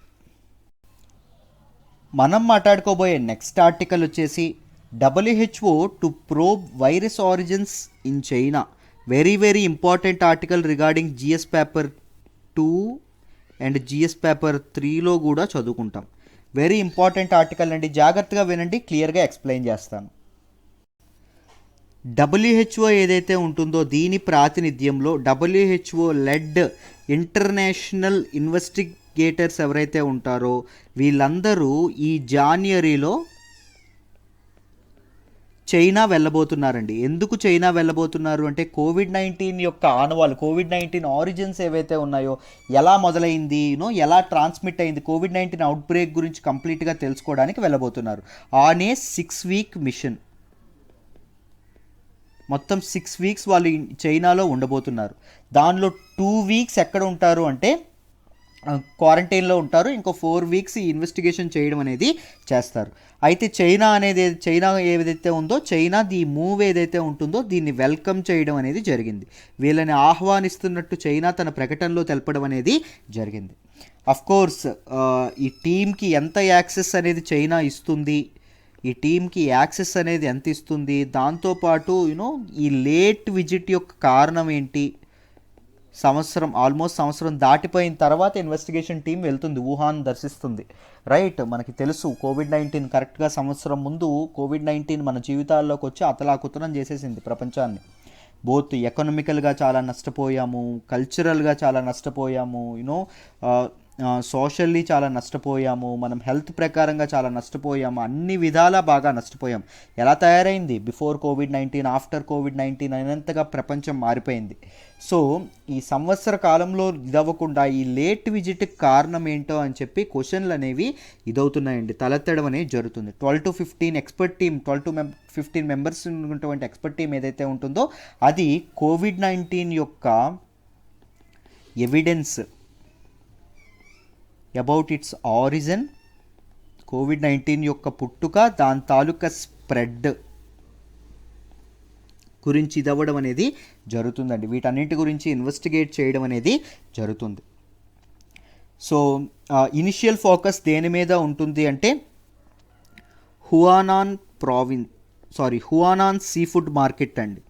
మనం మాట్లాడుకోబోయే నెక్స్ట్ ఆర్టికల్ వచ్చేసి WHO to probe virus origins in China. Very important article regarding GS paper 2 and GS paper 3లో కూడా చదువుకుంటాం. Very important article అండి, జాగ్రత్తగా వినండి, క్లియర్గా explain చేస్తాను. డబ్ల్యూహెచ్ఓ ఏదైతే ఉంటుందో దీని ప్రాతినిధ్యంలో డబ్ల్యూహెచ్ఓ లెడ్ ఇంటర్నేషనల్ ఇన్వెస్టిగేటర్స్ ఎవరైతే ఉంటారో వీళ్ళందరూ ఈ జాన్వరిలో చైనా వెళ్ళబోతున్నారండి. ఎందుకు చైనా వెళ్ళబోతున్నారు అంటే కోవిడ్-19 యొక్క ఆనవాళ్ళు, కోవిడ్-19 ఆరిజిన్స్ ఏవైతే ఉన్నాయో, ఎలా మొదలైంది, ఎలా ట్రాన్స్మిట్ అయింది, కోవిడ్-19 అవుట్ బ్రేక్ గురించి కంప్లీట్గా తెలుసుకోవడానికి వెళ్ళబోతున్నారు. On a 6 week mission. మొత్తం 6 వీక్స్ వాళ్ళు చైనాలో ఉండబోతున్నారు. దానిలో 2 వీక్స్ ఎక్కడ ఉంటారు అంటే క్వారంటైన్లో ఉంటారు. ఇంకో 4 వీక్స్ ఈ ఇన్వెస్టిగేషన్ చేయడం అనేది చేస్తారు. అయితే చైనా ఏదైతే ఉందో, చైనా మూవ్ ఏదైతే ఉంటుందో దీన్ని వెల్కమ్ చేయడం అనేది జరిగింది. వీళ్ళని ఆహ్వానిస్తున్నట్టు చైనా తన ప్రకటనలో తెలపడం అనేది జరిగింది. అఫ్కోర్స్ ఈ టీంకి ఎంత యాక్సెస్ అనేది చైనా ఇస్తుంది, ఈ టీంకి యాక్సెస్ అనేది ఎంత ఇస్తుంది, దాంతోపాటు ఈ లేట్ విజిట్ యొక్క కారణం ఏంటి, ఆల్మోస్ట్ సంవత్సరం దాటిపోయిన తర్వాత ఇన్వెస్టిగేషన్ టీం వెళ్తుంది, వుహాన్ దర్శిస్తుంది. రైట్, మనకి తెలుసు కోవిడ్-19 కరెక్ట్గా సంవత్సరం ముందు కోవిడ్-19 మన జీవితాల్లోకి వచ్చి అతలాకుతలం చేసేసింది ప్రపంచాన్ని. బోత్ ఎకనామికల్గా చాలా నష్టపోయాము, కల్చరల్గా చాలా నష్టపోయాము, సోషల్లీ చాలా నష్టపోయాము, మనం హెల్త్ ప్రకారంగా చాలా నష్టపోయాము, అన్ని విధాలా బాగా నష్టపోయాం. ఎలా తయారైంది బిఫోర్ కోవిడ్-19, ఆఫ్టర్ కోవిడ్-19 అయినంతగా ప్రపంచం మారిపోయింది. సో ఈ సంవత్సర కాలంలో ఇదవ్వకుండా ఈ లేట్ విజిట్కి కారణం ఏంటో అని చెప్పి క్వశ్చన్లు అనేవి ఇదవుతున్నాయండి, తలెత్తడం అనేది జరుగుతుంది. 12 to 15 expert team, 12 to 15 members ఉన్నటువంటి ఎక్స్పర్ట్ టీమ్ ఏదైతే ఉంటుందో అది కోవిడ్-19 యొక్క evidence about its origin, COVID-19 యొక్క పుట్టుక, దాని తాలూకా స్ప్రెడ్ గురించి ఇదవ్వడం అనేది జరుగుతుందండి. వీటన్నింటి గురించి ఇన్వెస్టిగేట్ చేయడం అనేది జరుగుతుంది. సో ఇనిషియల్ ఫోకస్ దేని మీద ఉంటుంది అంటే హునాన్ సీ ఫుడ్ మార్కెట్ అండి.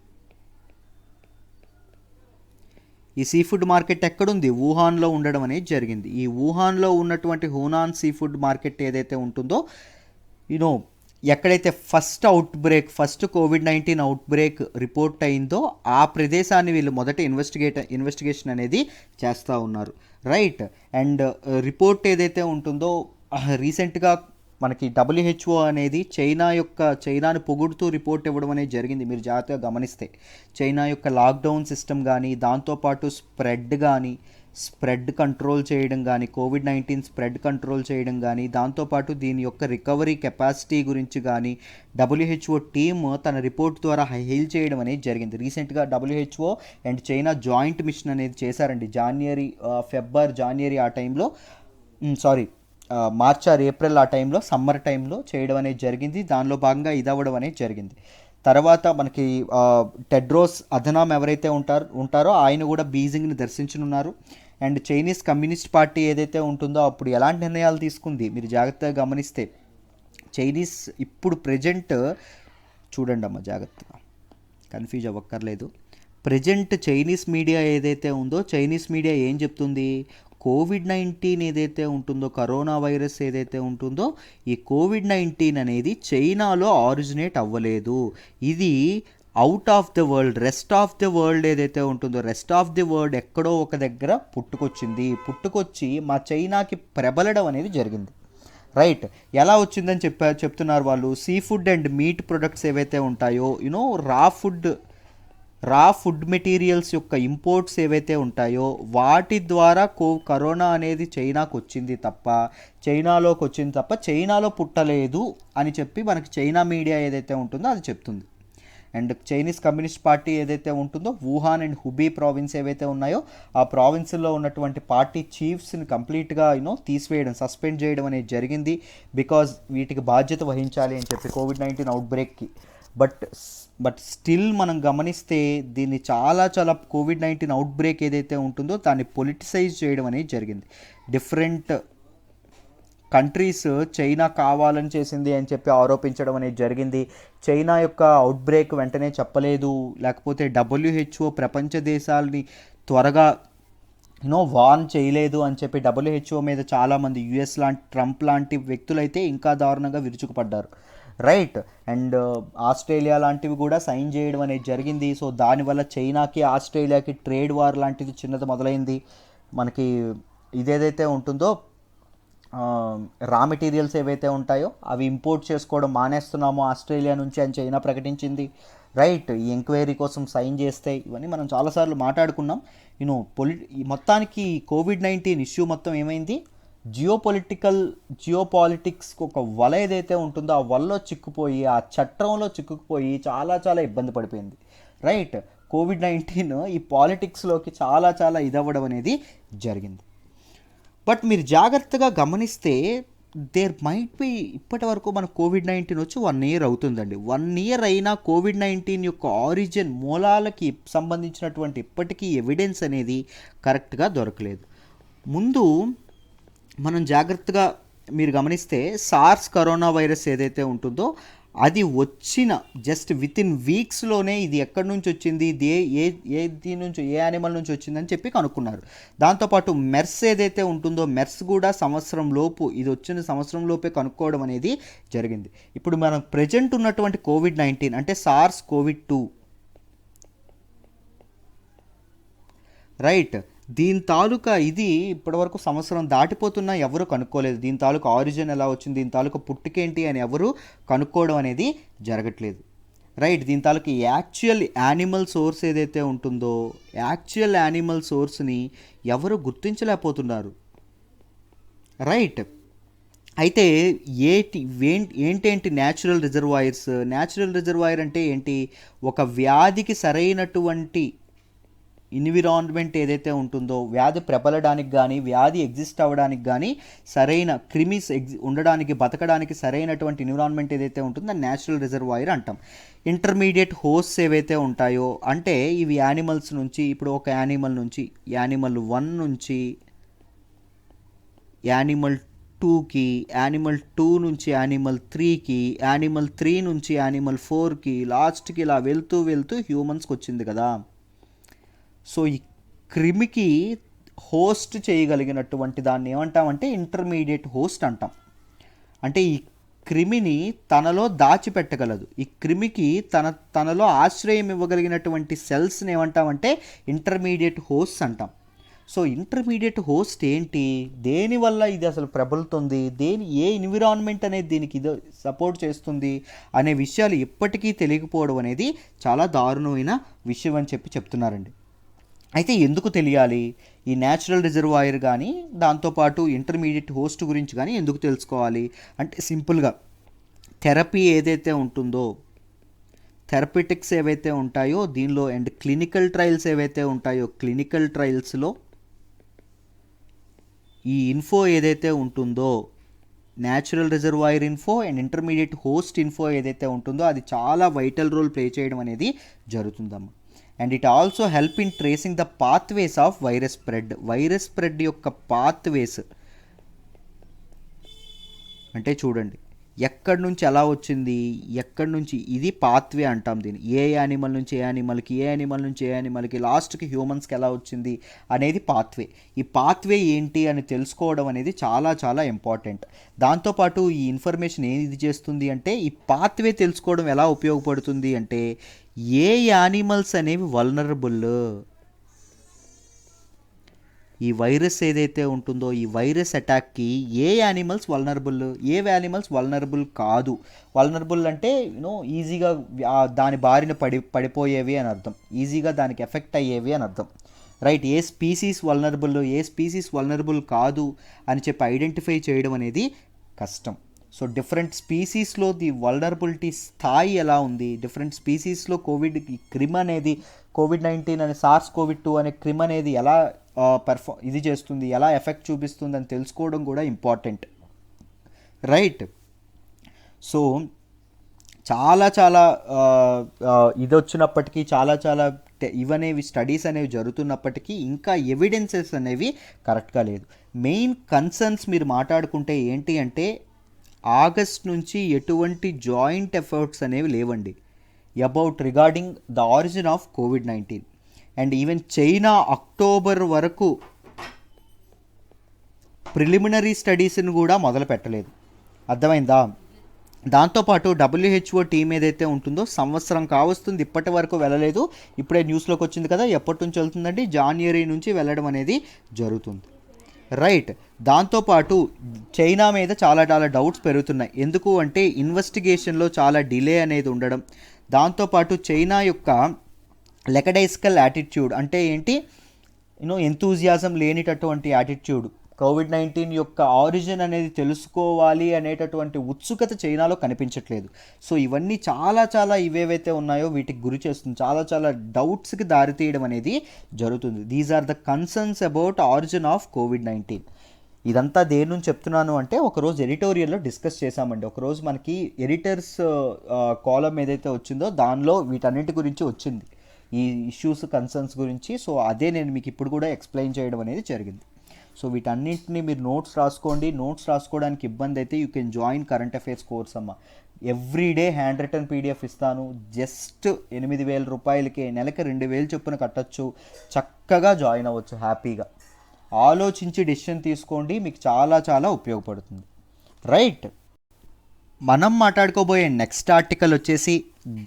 ఈ సీ ఫుడ్ మార్కెట్ ఎక్కడుంది, వుహాన్లో ఉండడం అనేది జరిగింది. ఈ వుహాన్లో ఉన్నటువంటి హునాన్ సీ ఫుడ్ మార్కెట్ ఏదైతే ఉంటుందో, ఎక్కడైతే first COVID-19 out break report అయిందో ఆ ప్రదేశాన్ని వీళ్ళు మొదట ఇన్వెస్టిగేషన్ అనేది చేస్తూ ఉన్నారు. రైట్, అండ్ రిపోర్ట్ ఏదైతే ఉంటుందో రీసెంట్గా మనకి డబ్ల్యూహెచ్ఓ అనేది చైనాను పొగుడుతూ రిపోర్ట్ ఇవ్వడం అనేది జరిగింది. మీరు జాగ్రత్తగా గమనిస్తే చైనా యొక్క లాక్డౌన్ సిస్టమ్ కానీ, దాంతోపాటు స్ప్రెడ్ కంట్రోల్ చేయడం కానీ, కోవిడ్-19 స్ప్రెడ్ కంట్రోల్ చేయడం కానీ, దాంతోపాటు దీని యొక్క రికవరీ కెపాసిటీ గురించి కానీ డబ్ల్యూహెచ్ఓ టీమ్ తన రిపోర్ట్ ద్వారా హైలైట్ చేయడం అనేది జరిగింది. రీసెంట్గా WHO and China joint mission అనేది చేశారండి. జాన్వరి ఆ టైంలో, మార్చ్ ఆర్ ఏప్రిల్ ఆ టైంలో, సమ్మర్ టైంలో చేయడం అనేది జరిగింది. దానిలో భాగంగా ఇదవ్వడం అనేది జరిగింది. తర్వాత మనకి టెడ్రోస్ అధనామ్ ఎవరైతే ఉంటారో ఆయన కూడా బీజింగ్ని దర్శించనున్నారు. అండ్ చైనీస్ కమ్యూనిస్ట్ పార్టీ ఏదైతే ఉంటుందో అప్పుడు ఎలాంటి నిర్ణయాలు తీసుకుంది మీరు జాగ్రత్తగా గమనిస్తే, చైనీస్ ఇప్పుడు ప్రజెంట్ చూడండి అమ్మ, జాగ్రత్తగా కన్ఫ్యూజ్ అవ్వక్కర్లేదు. ప్రజెంట్ చైనీస్ మీడియా ఏదైతే ఉందో, చైనీస్ మీడియా ఏం చెప్తుంది, కోవిడ్-19 ఏదైతే ఉంటుందో, కరోనా వైరస్ ఏదైతే ఉంటుందో, ఈ కోవిడ్-19 అనేది చైనాలో ఆరిజినేట్ అవ్వలేదు, ఇది out of the world, rest of the world ఏదైతే ఉంటుందో, రెస్ట్ ఆఫ్ ది వరల్డ్ ఎక్కడో ఒక దగ్గర పుట్టుకొచ్చి మా చైనాకి ప్రబలడం అనేది జరిగింది. రైట్, ఎలా వచ్చిందని చెప్తున్నారు వాళ్ళు. Sea food and meet products ఏవైతే ఉంటాయో, రా ఫుడ్ మెటీరియల్స్ యొక్క ఇంపోర్ట్స్ ఏవైతే ఉంటాయో వాటి ద్వారా కరోనా అనేది చైనాలోకి వచ్చింది తప్ప చైనాలో పుట్టలేదు అని చెప్పి మనకి చైనా మీడియా ఏదైతే ఉంటుందో అది చెప్తుంది. అండ్ చైనీస్ కమ్యూనిస్ట్ పార్టీ ఏదైతే ఉంటుందో, వుహాన్ అండ్ హుబీ ప్రావిన్స్ ఏవైతే ఉన్నాయో ఆ ప్రావిన్స్లో ఉన్నటువంటి పార్టీ చీఫ్స్ని కంప్లీట్గా తీసివేయడం, సస్పెండ్ చేయడం అనేది జరిగింది. బికాజ్ వీటికి బాధ్యత వహించాలి అని చెప్పి కోవిడ్-19 అవుట్ బ్రేక్కి. బట్ స్టిల్ మనం గమనిస్తే దీన్ని చాలా కోవిడ్-19 అవుట్ బ్రేక్ ఏదైతే ఉంటుందో దాన్ని పొలిటిసైజ్ చేయడం అనేది జరిగింది. డిఫరెంట్ కంట్రీస్ చైనా కావాలని చేసింది అని చెప్పి ఆరోపించడం అనేది జరిగింది. చైనా యొక్క అవుట్ బ్రేక్ వెంటనే చెప్పలేదు, లేకపోతే డబ్ల్యూహెచ్ఓ ప్రపంచ దేశాలని త్వరగా వార్న్ చేయలేదు అని చెప్పి డబ్ల్యూహెచ్ఓ మీద చాలామంది యుఎస్ లాంటి ట్రంప్ లాంటి వ్యక్తులైతే ఇంకా దారుణంగా విరుచుకుపడ్డారు. రైట్. అండ్ ఆస్ట్రేలియా లాంటివి కూడా సైన్ చేయడం అనేది జరిగింది. సో దానివల్ల చైనాకి ఆస్ట్రేలియాకి ట్రేడ్ వార్ లాంటిది చిన్నది మొదలైంది. మనకి ఇదేదైతే ఉంటుందో రా మెటీరియల్స్ ఏవైతే ఉంటాయో అవి ఇంపోర్ట్ చేసుకోవడం మానేస్తున్నామో ఆస్ట్రేలియా నుంచి అని చైనా ప్రకటించింది. రైట్. ఈ ఎంక్వైరీ కోసం సైన్ చేస్తే ఇవన్నీ మనం చాలాసార్లు మాట్లాడుకున్నాం. ఈ మొత్తానికి కోవిడ్-19 ఇష్యూ మొత్తం ఏమైంది, జియోపాలిటిక్స్కి ఒక వల ఏదైతే ఉంటుందో ఆ వలలో చిక్కుపోయి, ఆ చట్టంలో చిక్కుకుపోయి చాలా చాలా ఇబ్బంది పడిపోయింది. రైట్. కోవిడ్-19 ఈ పాలిటిక్స్లోకి చాలా చాలా ఇదవ్వడం అనేది జరిగింది. బట్ మీరు జాగ్రత్తగా గమనిస్తే దేర్ మైట్ బి ఇప్పటి వరకు మన కోవిడ్-19 వచ్చి 1 ఇయర్ అవుతుందండి. 1 ఇయర్ అయినా కోవిడ్-19 యొక్క ఆరిజిన్ మూలాలకి సంబంధించినటువంటి ఇప్పటికీ ఎవిడెన్స్ అనేది కరెక్ట్గా దొరకలేదు. ముందు మనం జాగ్రత్తగా మీరు గమనిస్తే సార్స్ కరోనా వైరస్ ఏదైతే ఉంటుందో అది వచ్చిన జస్ట్ విత్ ఇన్ వీక్స్లోనే ఇది ఎక్కడి నుంచి వచ్చింది, ఇది దీని నుంచి ఏ యానిమల్ నుంచి వచ్చిందని చెప్పి కనుక్కున్నారు. దాంతోపాటు మెర్స్ ఏదైతే ఉంటుందో మెర్స్ కూడా ఇది వచ్చిన సంవత్సరం లోపే కనుక్కోవడం అనేది జరిగింది. ఇప్పుడు మనం ప్రజెంట్ ఉన్నటువంటి కోవిడ్-19 అంటే సార్స్ కోవిడ్-2, రైట్, దీని తాలూకా ఇది ఇప్పటివరకు సంవత్సరం దాటిపోతున్నా ఎవరు కనుక్కోలేదు. దీని తాలూకా ఆరిజిన్ ఎలా వచ్చింది, దీని తాలూకా పుట్టుకేంటి అని ఎవరు కనుక్కోవడం అనేది జరగట్లేదు. రైట్. దీని తాలూకా యాక్చువల్ యానిమల్ సోర్స్ ఏదైతే ఉంటుందో యాక్చువల్ యానిమల్ సోర్స్ని ఎవరు గుర్తించలేకపోతున్నారు. రైట్. అయితే ఏంటేంటి న్యాచురల్ రిజర్వాయర్ అంటే ఏంటి, ఒక వ్యాధికి సరైనటువంటి ఎన్విరాన్మెంట్ ఏదైతే ఉంటుందో వ్యాధి ప్రబలడానికి కానీ వ్యాధి ఎగ్జిస్ట్ అవ్వడానికి కానీ సరైన క్రిమిస్ ఉండడానికి బతకడానికి సరైనటువంటి ఎన్విరాన్మెంట్ ఏదైతే ఉంటుందో దాన్ని న్యాచురల్ రిజర్వాయర్ అంటాం. ఇంటర్మీడియట్ హోస్ట్స్ ఏవైతే ఉంటాయో అంటే ఇవి యానిమల్స్ నుంచి, ఇప్పుడు ఒక యానిమల్ నుంచి యానిమల్ 1 నుంచి యానిమల్ 2కి, యానిమల్ 2 నుంచి యానిమల్ 3కి, యానిమల్ 3 నుంచి యానిమల్ 4కి, లాస్ట్కి ఇలా వెళ్తూ వెళ్తూ హ్యూమన్స్కి వచ్చింది కదా. సో ఈ క్రిమికి హోస్ట్ చేయగలిగినటువంటి దాన్ని ఏమంటామంటే ఇంటర్మీడియట్ హోస్ట్ అంటాం. అంటే ఈ క్రిమిని తనలో దాచిపెట్టగలదు. ఈ క్రిమికి తనలో ఆశ్రయం ఇవ్వగలిగినటువంటి సెల్స్ని ఏమంటామంటే ఇంటర్మీడియట్ హోస్ట్ అంటాం. సో ఇంటర్మీడియట్ హోస్ట్ ఏంటి, దేనివల్ల ఇది అసలు ప్రబలుతుంది, ఏ ఎన్విరాన్మెంట్ అనేది దీనికి ఇది సపోర్ట్ చేస్తుంది అనే విషయాలు ఇప్పటికీ తెలియకపోవడం అనేది చాలా దారుణమైన విషయం అని చెప్తున్నారండి. అయితే ఎందుకు తెలియాలి, ఈ న్యాచురల్ రిజర్వాయర్ కానీ దాంతోపాటు ఇంటర్మీడియట్ హోస్ట్ గురించి కానీ ఎందుకు తెలుసుకోవాలి అంటే సింపుల్గా థెరపీ ఏదైతే ఉంటుందో, థెరపిటిక్స్ ఏవైతే ఉంటాయో దీనిలో అండ్ క్లినికల్ ట్రయల్స్ ఏవైతే ఉంటాయో క్లినికల్ ట్రయల్స్లో ఈ ఇన్ఫో ఏదైతే ఉంటుందో natural reservoir info and intermediate host info ఏదైతే ఉంటుందో అది చాలా వైటల్ రోల్ ప్లే చేయడం అనేది జరుగుతుందమ్మా. And it also help in tracing the pathways of virus spread యొక్క పాత్వేస్ అంటే చూడండి ఎక్కడి నుంచి ఎలా వచ్చింది, ఎక్కడి నుంచి, ఇది పాత్వే అంటాం దీన్ని. ఏ యానిమల్ నుంచి ఏ యానిమల్కి లాస్ట్కి హ్యూమన్స్కి ఎలా వచ్చింది అనేది పాత్వే. ఈ పాత్వే ఏంటి అని తెలుసుకోవడం అనేది చాలా చాలా ఇంపార్టెంట్. దాంతోపాటు ఈ ఇన్ఫర్మేషన్ ఏది చేస్తుంది అంటే ఈ పాత్వే తెలుసుకోవడం ఎలా ఉపయోగపడుతుంది అంటే ఏ యానిమల్స్ అనేవి వల్నరబుల్, ఈ వైరస్ ఏదైతే ఉంటుందో ఈ వైరస్ అటాక్కి ఏ యానిమల్స్ వల్నరబుల్ కాదు. వల్నరబుల్ అంటే ఈజీగా దాని బారిన పడిపోయేవి అని అర్థం, ఈజీగా దానికి ఎఫెక్ట్ అయ్యేవి అని అర్థం. రైట్. ఏ స్పీసీస్ వల్నరబుల్ కాదు అని చెప్పి ఐడెంటిఫై చేయడం అనేది కష్టం. సో డిఫరెంట్ స్పీసీస్లో ది వల్నరబిలిటీ స్థాయి ఎలా ఉంది, డిఫరెంట్ స్పీసీస్లో కోవిడ్-19 అనే సార్స్ కోవిడ్-2 అనే క్రిమ్ అనేది ఎలా ఇది చేస్తుంది, ఎలా ఎఫెక్ట్ చూపిస్తుంది అని తెలుసుకోవడం కూడా ఇంపార్టెంట్. రైట్. సో చాలా చాలా ఇది వచ్చినప్పటికీ చాలా ఇవనేవి స్టడీస్ అనేవి జరుగుతున్నప్పటికీ ఇంకా ఎవిడెన్సెస్ అనేవి కరెక్ట్గా లేదు. మెయిన్ కన్సర్న్స్ మీరు మాట్లాడుకుంటే ఏంటి అంటే ఆగస్ట్ నుంచి ఎటువంటి జాయింట్ ఎఫర్ట్స్ అనేవి లేవండి regarding the origin of COVID-19. And even China October వరకు ప్రిలిమినరీ స్టడీస్ని కూడా మొదలు పెట్టలేదు. అర్థమైందా? దాంతోపాటు WHO టీం ఏదైతే ఉంటుందో సంవత్సరం కావస్తుంది, ఇప్పటి వరకు వెళ్ళలేదు. ఇప్పుడే న్యూస్లోకి వచ్చింది కదా, ఎప్పటి నుంచి వెళ్తుందండి? జనవరి నుంచి వెళ్ళడం అనేది జరుగుతుంది. రైట్. దాంతోపాటు చైనా మీద చాలా డౌట్స్ పెరుగుతున్నాయి. ఎందుకు అంటే ఇన్వెస్టిగేషన్లో చాలా డిలే అనేది ఉండడం, దాంతోపాటు చైనా యొక్క లెకడైస్కల్ యాటిట్యూడ్ అంటే ఏంటి, ఎంతూజియాజం లేనిటటువంటి యాటిట్యూడ్, COVID-19 యొక్క ఆరిజిన్ అనేది తెలుసుకోవాలి అనేటటువంటి ఉత్సుకత చైనాలో కనిపించట్లేదు. సో ఇవన్నీ చాలా ఇవేవైతే ఉన్నాయో వీటికి గురి చేస్తుంది, చాలా డౌట్స్కి దారితీయడం అనేది జరుగుతుంది. These are the concerns about origin of COVID-19. ఇదంతా దేని నుంచి చెప్తున్నాను అంటే ఒకరోజు ఎడిటోరియల్లో డిస్కస్ చేశామండి. ఒకరోజు మనకి ఎడిటర్స్ కాలం ఏదైతే వచ్చిందో దానిలో వీటన్నిటి గురించి వచ్చింది, ఈ ఇష్యూస్ కన్సర్న్స్ గురించి. సో అదే నేను మీకు ఇప్పుడు కూడా ఎక్స్ప్లెయిన్ చేయడం అనేది జరిగింది. సో వీటన్నింటినీ మీరు నోట్స్ రాసుకోండి. నోట్స్ రాసుకోవడానికి ఇబ్బంది అయితే you can join current affairs course అమ్మ. ఎవ్రీడే హ్యాండ్ రిటర్న్ PDF ఇస్తాను. జస్ట్ 8,000 రూపాయలకే, నెలకి 2,000 చొప్పున కట్టచ్చు. చక్కగా జాయిన్ అవ్వచ్చు హ్యాపీగా. ఆలోచించి డెసిషన్ తీసుకోండి, మీకు చాలా ఉపయోగపడుతుంది. రైట్. మనం మాట్లాడుకోబోయే నెక్స్ట్ ఆర్టికల్ వచ్చేసి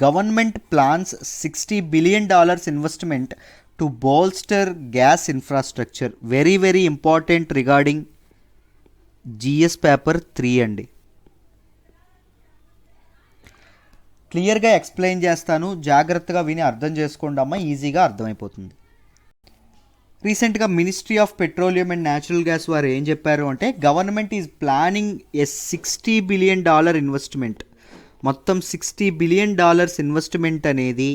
government plans $60 billion investment to bolster gas infrastructure. Very important regarding GS paper 3 అండి. క్లియర్గా ఎక్స్ప్లెయిన్ చేస్తాను, జాగ్రత్తగా విని అర్థం చేసుకోండి అమ్మా, ఈజీగా అర్థమైపోతుంది. రీసెంట్గా ministry of petroleum and natural gas వారు ఏం చెప్పారు అంటే government is planning $60 billion investment. మొత్తం $60 బిలియన్ ఇన్వెస్ట్మెంట్ అనేది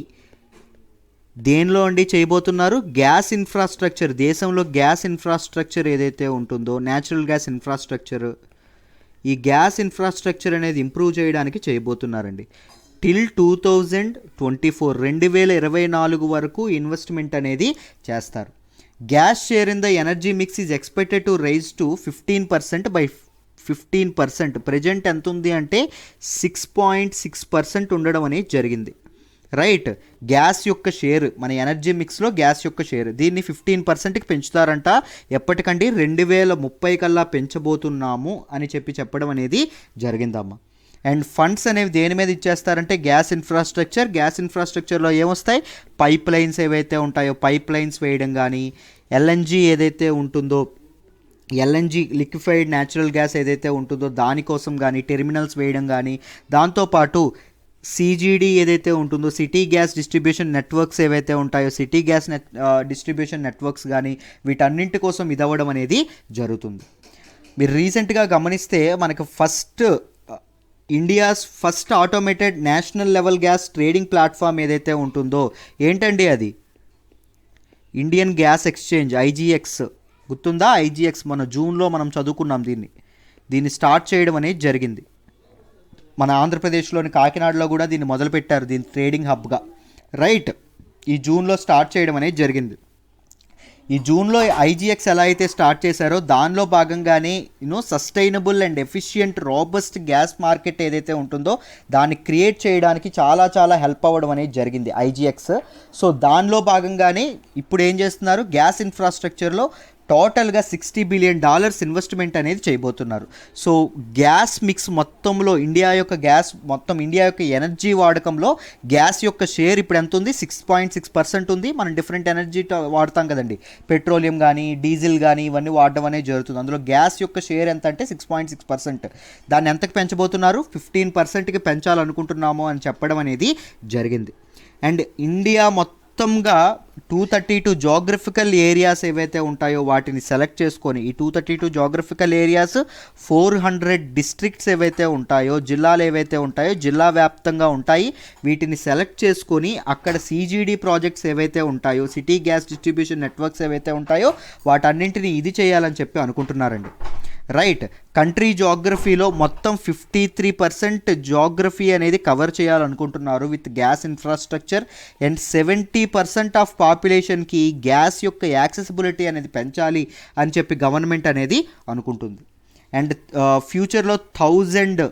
దేనిలో అండి చేయబోతున్నారు? Gas infrastructure. దేశంలో గ్యాస్ ఇన్ఫ్రాస్ట్రక్చర్ ఏదైతే ఉంటుందో, న్యాచురల్ గ్యాస్ ఇన్ఫ్రాస్ట్రక్చర్, ఈ గ్యాస్ ఇన్ఫ్రాస్ట్రక్చర్ అనేది ఇంప్రూవ్ చేయడానికి చేయబోతున్నారండి. టిల్ 2024 2024 వరకు ఇన్వెస్ట్మెంట్ అనేది చేస్తారు. Gas share in the energy mix is expected to rise to 15% by 15%. Present ఎంత ఉంది అంటే 6.6% ఉండడం అనేది జరిగింది. రైట్. గ్యాస్ యొక్క షేర్, మన ఎనర్జీ మిక్స్లో గ్యాస్ యొక్క షేర్, దీన్ని 15%కి పెంచుతారంట. ఎప్పటికండి? 2030 కల్లా పెంచబోతున్నాము అని చెప్పడం అనేది జరిగిందమ్మా. అండ్ ఫండ్స్ అనేవి దేని మీద ఇచ్చేస్తారంటే గ్యాస్ ఇన్ఫ్రాస్ట్రక్చర్లో ఏమొస్తాయి? పైప్ లైన్స్ ఏవైతే ఉంటాయో పైప్ లైన్స్ వేయడం కానీ, LNG ఏదైతే ఉంటుందో, LNG లిక్విఫైడ్ న్యాచురల్ గ్యాస్ ఏదైతే ఉంటుందో దానికోసం కానీ టెర్మినల్స్ వేయడం కానీ, దాంతోపాటు CGD ఏదైతే ఉంటుందో సిటీ గ్యాస్ డిస్ట్రిబ్యూషన్ నెట్వర్క్స్ ఏవైతే ఉంటాయో సిటీ గ్యాస్ డిస్ట్రిబ్యూషన్ నెట్వర్క్స్ కానీ వీటన్నింటి కోసం ఇదవ్వడం అనేది జరుగుతుంది. మీరు రీసెంట్గా గమనిస్తే మనకు India's first automated national level gas trading platform ఏదైతే ఉంటుందో ఏంటండి అది? Indian gas exchange, IGX. గుర్తుందా? IGX మన జూన్లో మనం చదువుకున్నాం. దీన్ని స్టార్ట్ చేయడం అనేది జరిగింది. మన ఆంధ్రప్రదేశ్లోని కాకినాడలో కూడా దీన్ని మొదలుపెట్టారు, దీని ట్రేడింగ్ హబ్గా. రైట్. ఈ జూన్లో స్టార్ట్ చేయడం అనేది జరిగింది. ఈ జూన్లో IGX ఎలా అయితే స్టార్ట్ చేశారో దానిలో భాగంగానే sustainable and efficient robust gas market ఏదైతే ఉంటుందో దాన్ని క్రియేట్ చేయడానికి చాలా హెల్ప్ అవ్వడం అనేది జరిగింది IGX. సో దానిలో భాగంగానే ఇప్పుడు ఏం చేస్తున్నారు? గ్యాస్ ఇన్ఫ్రాస్ట్రక్చర్లో టోటల్గా $60 బిలియన్ ఇన్వెస్ట్మెంట్ అనేది చేయబోతున్నారు. సో గ్యాస్ మిక్స్ మొత్తంలో ఇండియా యొక్క ఎనర్జీ వాడకంలో గ్యాస్ యొక్క షేర్ ఇప్పుడు ఎంత ఉంది? 6.6% ఉంది. మనం డిఫరెంట్ ఎనర్జీ వాడతాం కదండి, పెట్రోలియం కానీ డీజిల్ కానీ ఇవన్నీ వాడడం అనేది జరుగుతుంది. అందులో గ్యాస్ యొక్క షేర్ ఎంత అంటే 6.6%. దాన్ని ఎంతకు పెంచబోతున్నారు? 15%కి పెంచాలనుకుంటున్నాము అని చెప్పడం అనేది జరిగింది. అండ్ ఇండియా మొత్తంగా 232 జోగ్రఫికల్ ఏరియాస్ ఏవైతే ఉంటాయో వాటిని సెలెక్ట్ చేసుకొని, ఈ 232 జోగ్రఫికల్ ఏరియాస్ 400 డిస్ట్రిక్ట్స్ ఏవైతే ఉంటాయో, జిల్లాలు ఏవైతే ఉంటాయో జిల్లా వ్యాప్తంగా ఉంటాయి. వీటిని సెలెక్ట్ చేసుకొని అక్కడ CGD ప్రాజెక్ట్స్ ఏవైతే ఉంటాయో, సిటీ గ్యాస్ డిస్ట్రిబ్యూషన్ నెట్వర్క్స్ ఏవైతే ఉంటాయో వాటన్నింటినీ ఇది చేయాలని చెప్పి అనుకుంటున్నారండి. రైట్. కంట్రీ జోగ్రఫీలో మొత్తం 53% జోగ్రఫీ అనేది కవర్ చేయాలనుకుంటున్నారు with gas infrastructure. And 70% of పాపులేషన్కి గ్యాస్ యొక్క యాక్సెసిబిలిటీ అనేది పెంచాలి అని చెప్పి గవర్నమెంట్ అనేది అనుకుంటుంది. అండ్ ఫ్యూచర్లో 1000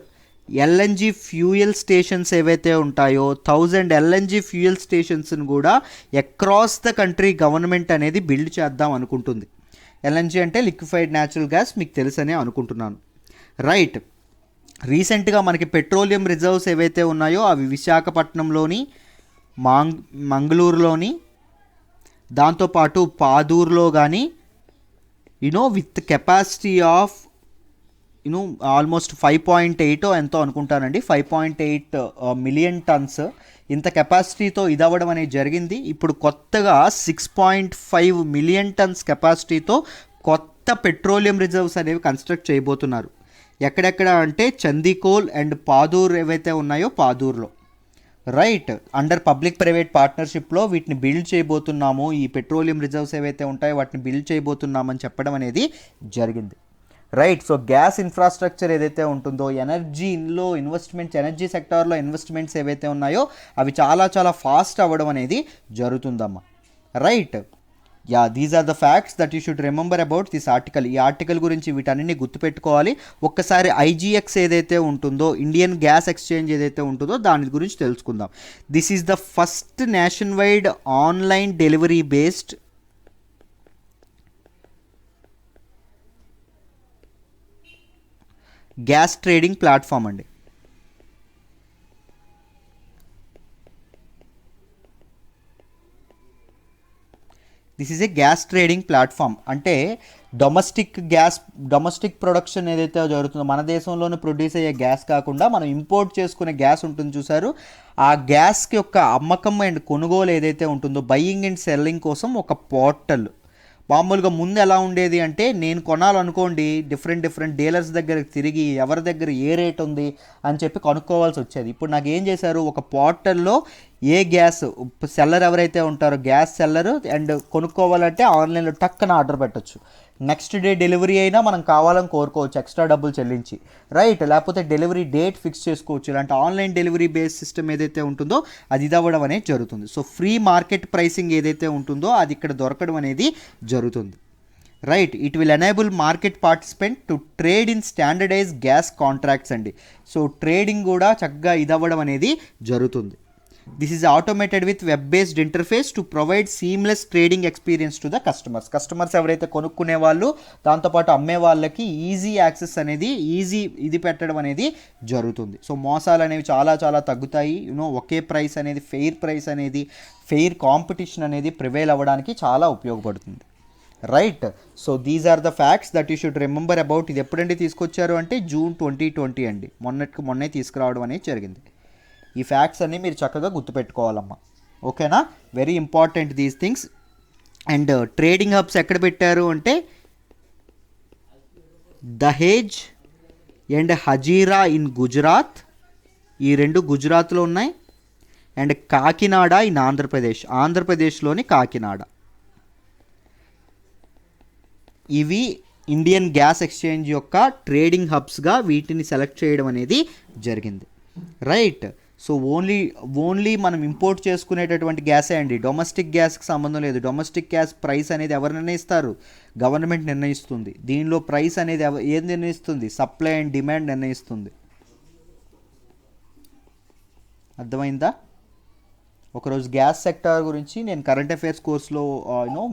LNG ఫ్యూయల్ స్టేషన్స్ ఏవైతే ఉంటాయో 1000 LNG ఫ్యూయల్ స్టేషన్స్ని కూడా అక్రాస్ ద కంట్రీ గవర్నమెంట్ అనేది బిల్డ్ చేద్దాం అనుకుంటుంది. ఎల్ఎన్జి అంటే లిక్విఫైడ్ న్యాచురల్ గ్యాస్, మీకు తెలుసనే అనుకుంటున్నాను. రైట్, రీసెంట్గా మనకి పెట్రోలియం రిజర్వ్స్ ఏవైతే ఉన్నాయో అవి విశాఖపట్నంలోని, మంగళూరులోని, దాంతోపాటు పాదూరులో కానీ విత్ కెపాసిటీ ఆఫ్ ఆల్మోస్ట్ 5.8 ఎంతో అనుకుంటానండి, 5.8 మిలియన్ టన్స్ ఇంత కెపాసిటీతో ఇదవ్వడం అనేది జరిగింది. ఇప్పుడు కొత్తగా 6.5 మిలియన్ టన్స్ కెపాసిటీతో కొత్త పెట్రోలియం రిజర్వ్స్ అనేవి కన్స్ట్రక్ట్ చేయబోతున్నారు. ఎక్కడెక్కడ అంటే చందీకోల్ అండ్ పాదూర్ ఏవైతే ఉన్నాయో పాదూర్లో. రైట్, అండర్ పబ్లిక్ ప్రైవేట్ పార్ట్నర్షిప్లో వీటిని బిల్డ్ చేయబోతున్నాము, ఈ పెట్రోలియం రిజర్వ్స్ ఏవైతే ఉంటాయో వాటిని బిల్డ్ చేయబోతున్నామని చెప్పడం అనేది జరిగింది. రైట్, సో గ్యాస్ ఇన్ఫ్రాస్ట్రక్చర్ ఏదైతే ఉంటుందో, ఎనర్జీలో ఇన్వెస్ట్మెంట్స్, ఎనర్జీ సెక్టార్లో ఇన్వెస్ట్మెంట్స్ ఏవైతే ఉన్నాయో అవి చాలా చాలా ఫాస్ట్ అవ్వడం అనేది జరుగుతుందమ్మా. Right, yeah, these are the facts that you should remember about this article. ఈ ఆర్టికల్ గురించి వీటన్నిటిని గుర్తుపెట్టుకోవాలి. ఒక్కసారి ఐజీఎక్స్ ఏదైతే ఉంటుందో, ఇండియన్ గ్యాస్ ఎక్స్చేంజ్ ఏదైతే ఉంటుందో దాని గురించి తెలుసుకుందాం. This is the first nationwide online delivery based gas trading platform అండి. This is a gas trading platform. అంటే డొమెస్టిక్ ప్రొడక్షన్ ఏదైతే జరుగుతుందో, మన దేశంలోనే ప్రొడ్యూస్ అయ్యే గ్యాస్ కాకుండా మనం ఇంపోర్ట్ చేసుకునే గ్యాస్ ఉంటుంది చూసారు, ఆ గ్యాస్కి యొక్క అమ్మకం అండ్ కొనుగోలు ఏదైతే ఉంటుందో, బయ్యింగ్ అండ్ సెల్లింగ్ కోసం ఒక పోర్టల్. మామూలుగా ముందు ఎలా ఉండేది అంటే, నేను కొనాలనుకోండి డిఫరెంట్ డీలర్స్ దగ్గరికి తిరిగి ఎవరి దగ్గర ఏ రేట్ ఉంది అని చెప్పి కనుక్కోవాల్సి వచ్చేది. ఇప్పుడు నాకు ఏం చేశారు, ఒక పోర్టల్లో ఏ గ్యాస్ సెల్లర్ ఎవరైతే ఉంటారో గ్యాస్ సెల్లరు అండ్ కొనుక్కోవాలంటే ఆన్లైన్లో టక్కన ఆర్డర్ పెట్టచ్చు. నెక్స్ట్ డే డెలివరీ అయినా మనం కావాలని కోరుకోవచ్చు ఎక్స్ట్రా డబ్బులు చెల్లించి. రైట్, లేకపోతే డెలివరీ డేట్ ఫిక్స్ చేసుకోవచ్చు. ఇలాంటి ఆన్లైన్ డెలివరీ బేస్ సిస్టమ్ ఏదైతే ఉంటుందో అది ఇదవ్వడం అనేది జరుగుతుంది. సో ఫ్రీ మార్కెట్ ప్రైసింగ్ ఏదైతే ఉంటుందో అది ఇక్కడ దొరకడం అనేది జరుగుతుంది. Right, it will enable market participant to trade in standardize gas contracts అండి. సో ట్రేడింగ్ కూడా చక్కగా ఇదవ్వడం అనేది జరుగుతుంది. This is automated with web based interface to provide seamless trading experience to the customers ఎవరైతే కొనుక్కునే వాళ్ళు, దాంతోపాటు అమ్మే వాళ్ళకి ఈజీ యాక్సెస్ అనేది, ఈజీ ఇది పెట్టడం అనేది జరుగుతుంది. సో మోసాలు అనేవి చాలా చాలా తగ్గుతాయి. ఒకే ప్రైస్ అనేది, ఫెయిర్ ప్రైస్ అనేది, ఫెయిర్ కాంపిటీషన్ అనేది ప్రివైల్ అవ్వడానికి చాలా ఉపయోగపడుతుంది. Right, so these are the facts that you should remember about. ఇది ఎప్పుడండి తీసుకొచ్చారు అంటే జూన్ 2020 అండి, మొన్నే తీసుకురావడం అనేది జరిగింది. ఈ ఫ్యాక్ట్స్ అన్నీ మీరు చక్కగా గుర్తుపెట్టుకోవాలమ్మా. ఓకేనా, very important these things. And trading hubs ఎక్కడ పెట్టారు అంటే దహేజ్ అండ్ హజీరా ఇన్ గుజరాత్, ఈ రెండు గుజరాత్లో ఉన్నాయి. అండ్ కాకినాడ ఇన్ ఆంధ్రప్రదేశ్లోని కాకినాడ. ఇవి ఇండియన్ గ్యాస్ ఎక్స్చేంజ్ యొక్క ట్రేడింగ్ హబ్స్గా వీటిని సెలెక్ట్ చేయడం అనేది జరిగింది. రైట్, సో ఓన్లీ మనం ఇంపోర్ట్ చేసుకునేటటువంటి గ్యాసే అండి, డొమెస్టిక్ గ్యాస్కి సంబంధం లేదు. డొమెస్టిక్ గ్యాస్ ప్రైస్ అనేది ఎవరు నిర్ణయిస్తారు? గవర్నమెంట్ నిర్ణయిస్తుంది. దీనిలో ప్రైస్ అనేది ఏం నిర్ణయిస్తుంది? సప్లై అండ్ డిమాండ్ నిర్ణయిస్తుంది. అర్థమైందా? ఒకరోజు గ్యాస్ సెక్టార్ గురించి నేను కరెంట్ అఫైర్స్ కోర్స్లో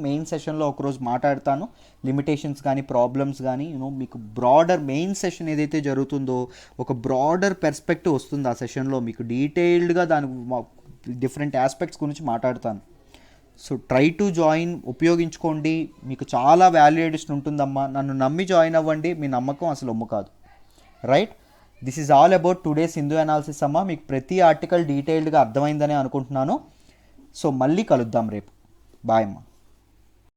మెయిన్ సెషన్లో ఒకరోజు మాట్లాడతాను. లిమిటేషన్స్ కానీ ప్రాబ్లమ్స్ కానీ మీకు బ్రాడర్ మెయిన్ సెషన్ ఏదైతే జరుగుతుందో ఒక బ్రాడర్ పెర్స్పెక్టివ్ వస్తుంది ఆ సెషన్లో. మీకు డీటెయిల్డ్గా దాని డిఫరెంట్ ఆస్పెక్ట్స్ గురించి మాట్లాడతాను. సో ట్రై టు జాయిన్, ఉపయోగించుకోండి. మీకు చాలా వాల్యూ ఎడిషన్ ఉంటుందమ్మా. నన్ను నమ్మి జాయిన్ అవ్వండి, మీ నమ్మకం అసలు ఒమ్ము కాదు. Right, this is all about today's Hindu analysis అమ్మా. మీకు ప్రతి ఆర్టికల్ డీటెయిల్డ్గా అర్థమైందని అనుకుంటున్నాను. సో మళ్ళీ కలుద్దాం రేపు. బాయ్ అమ్మా.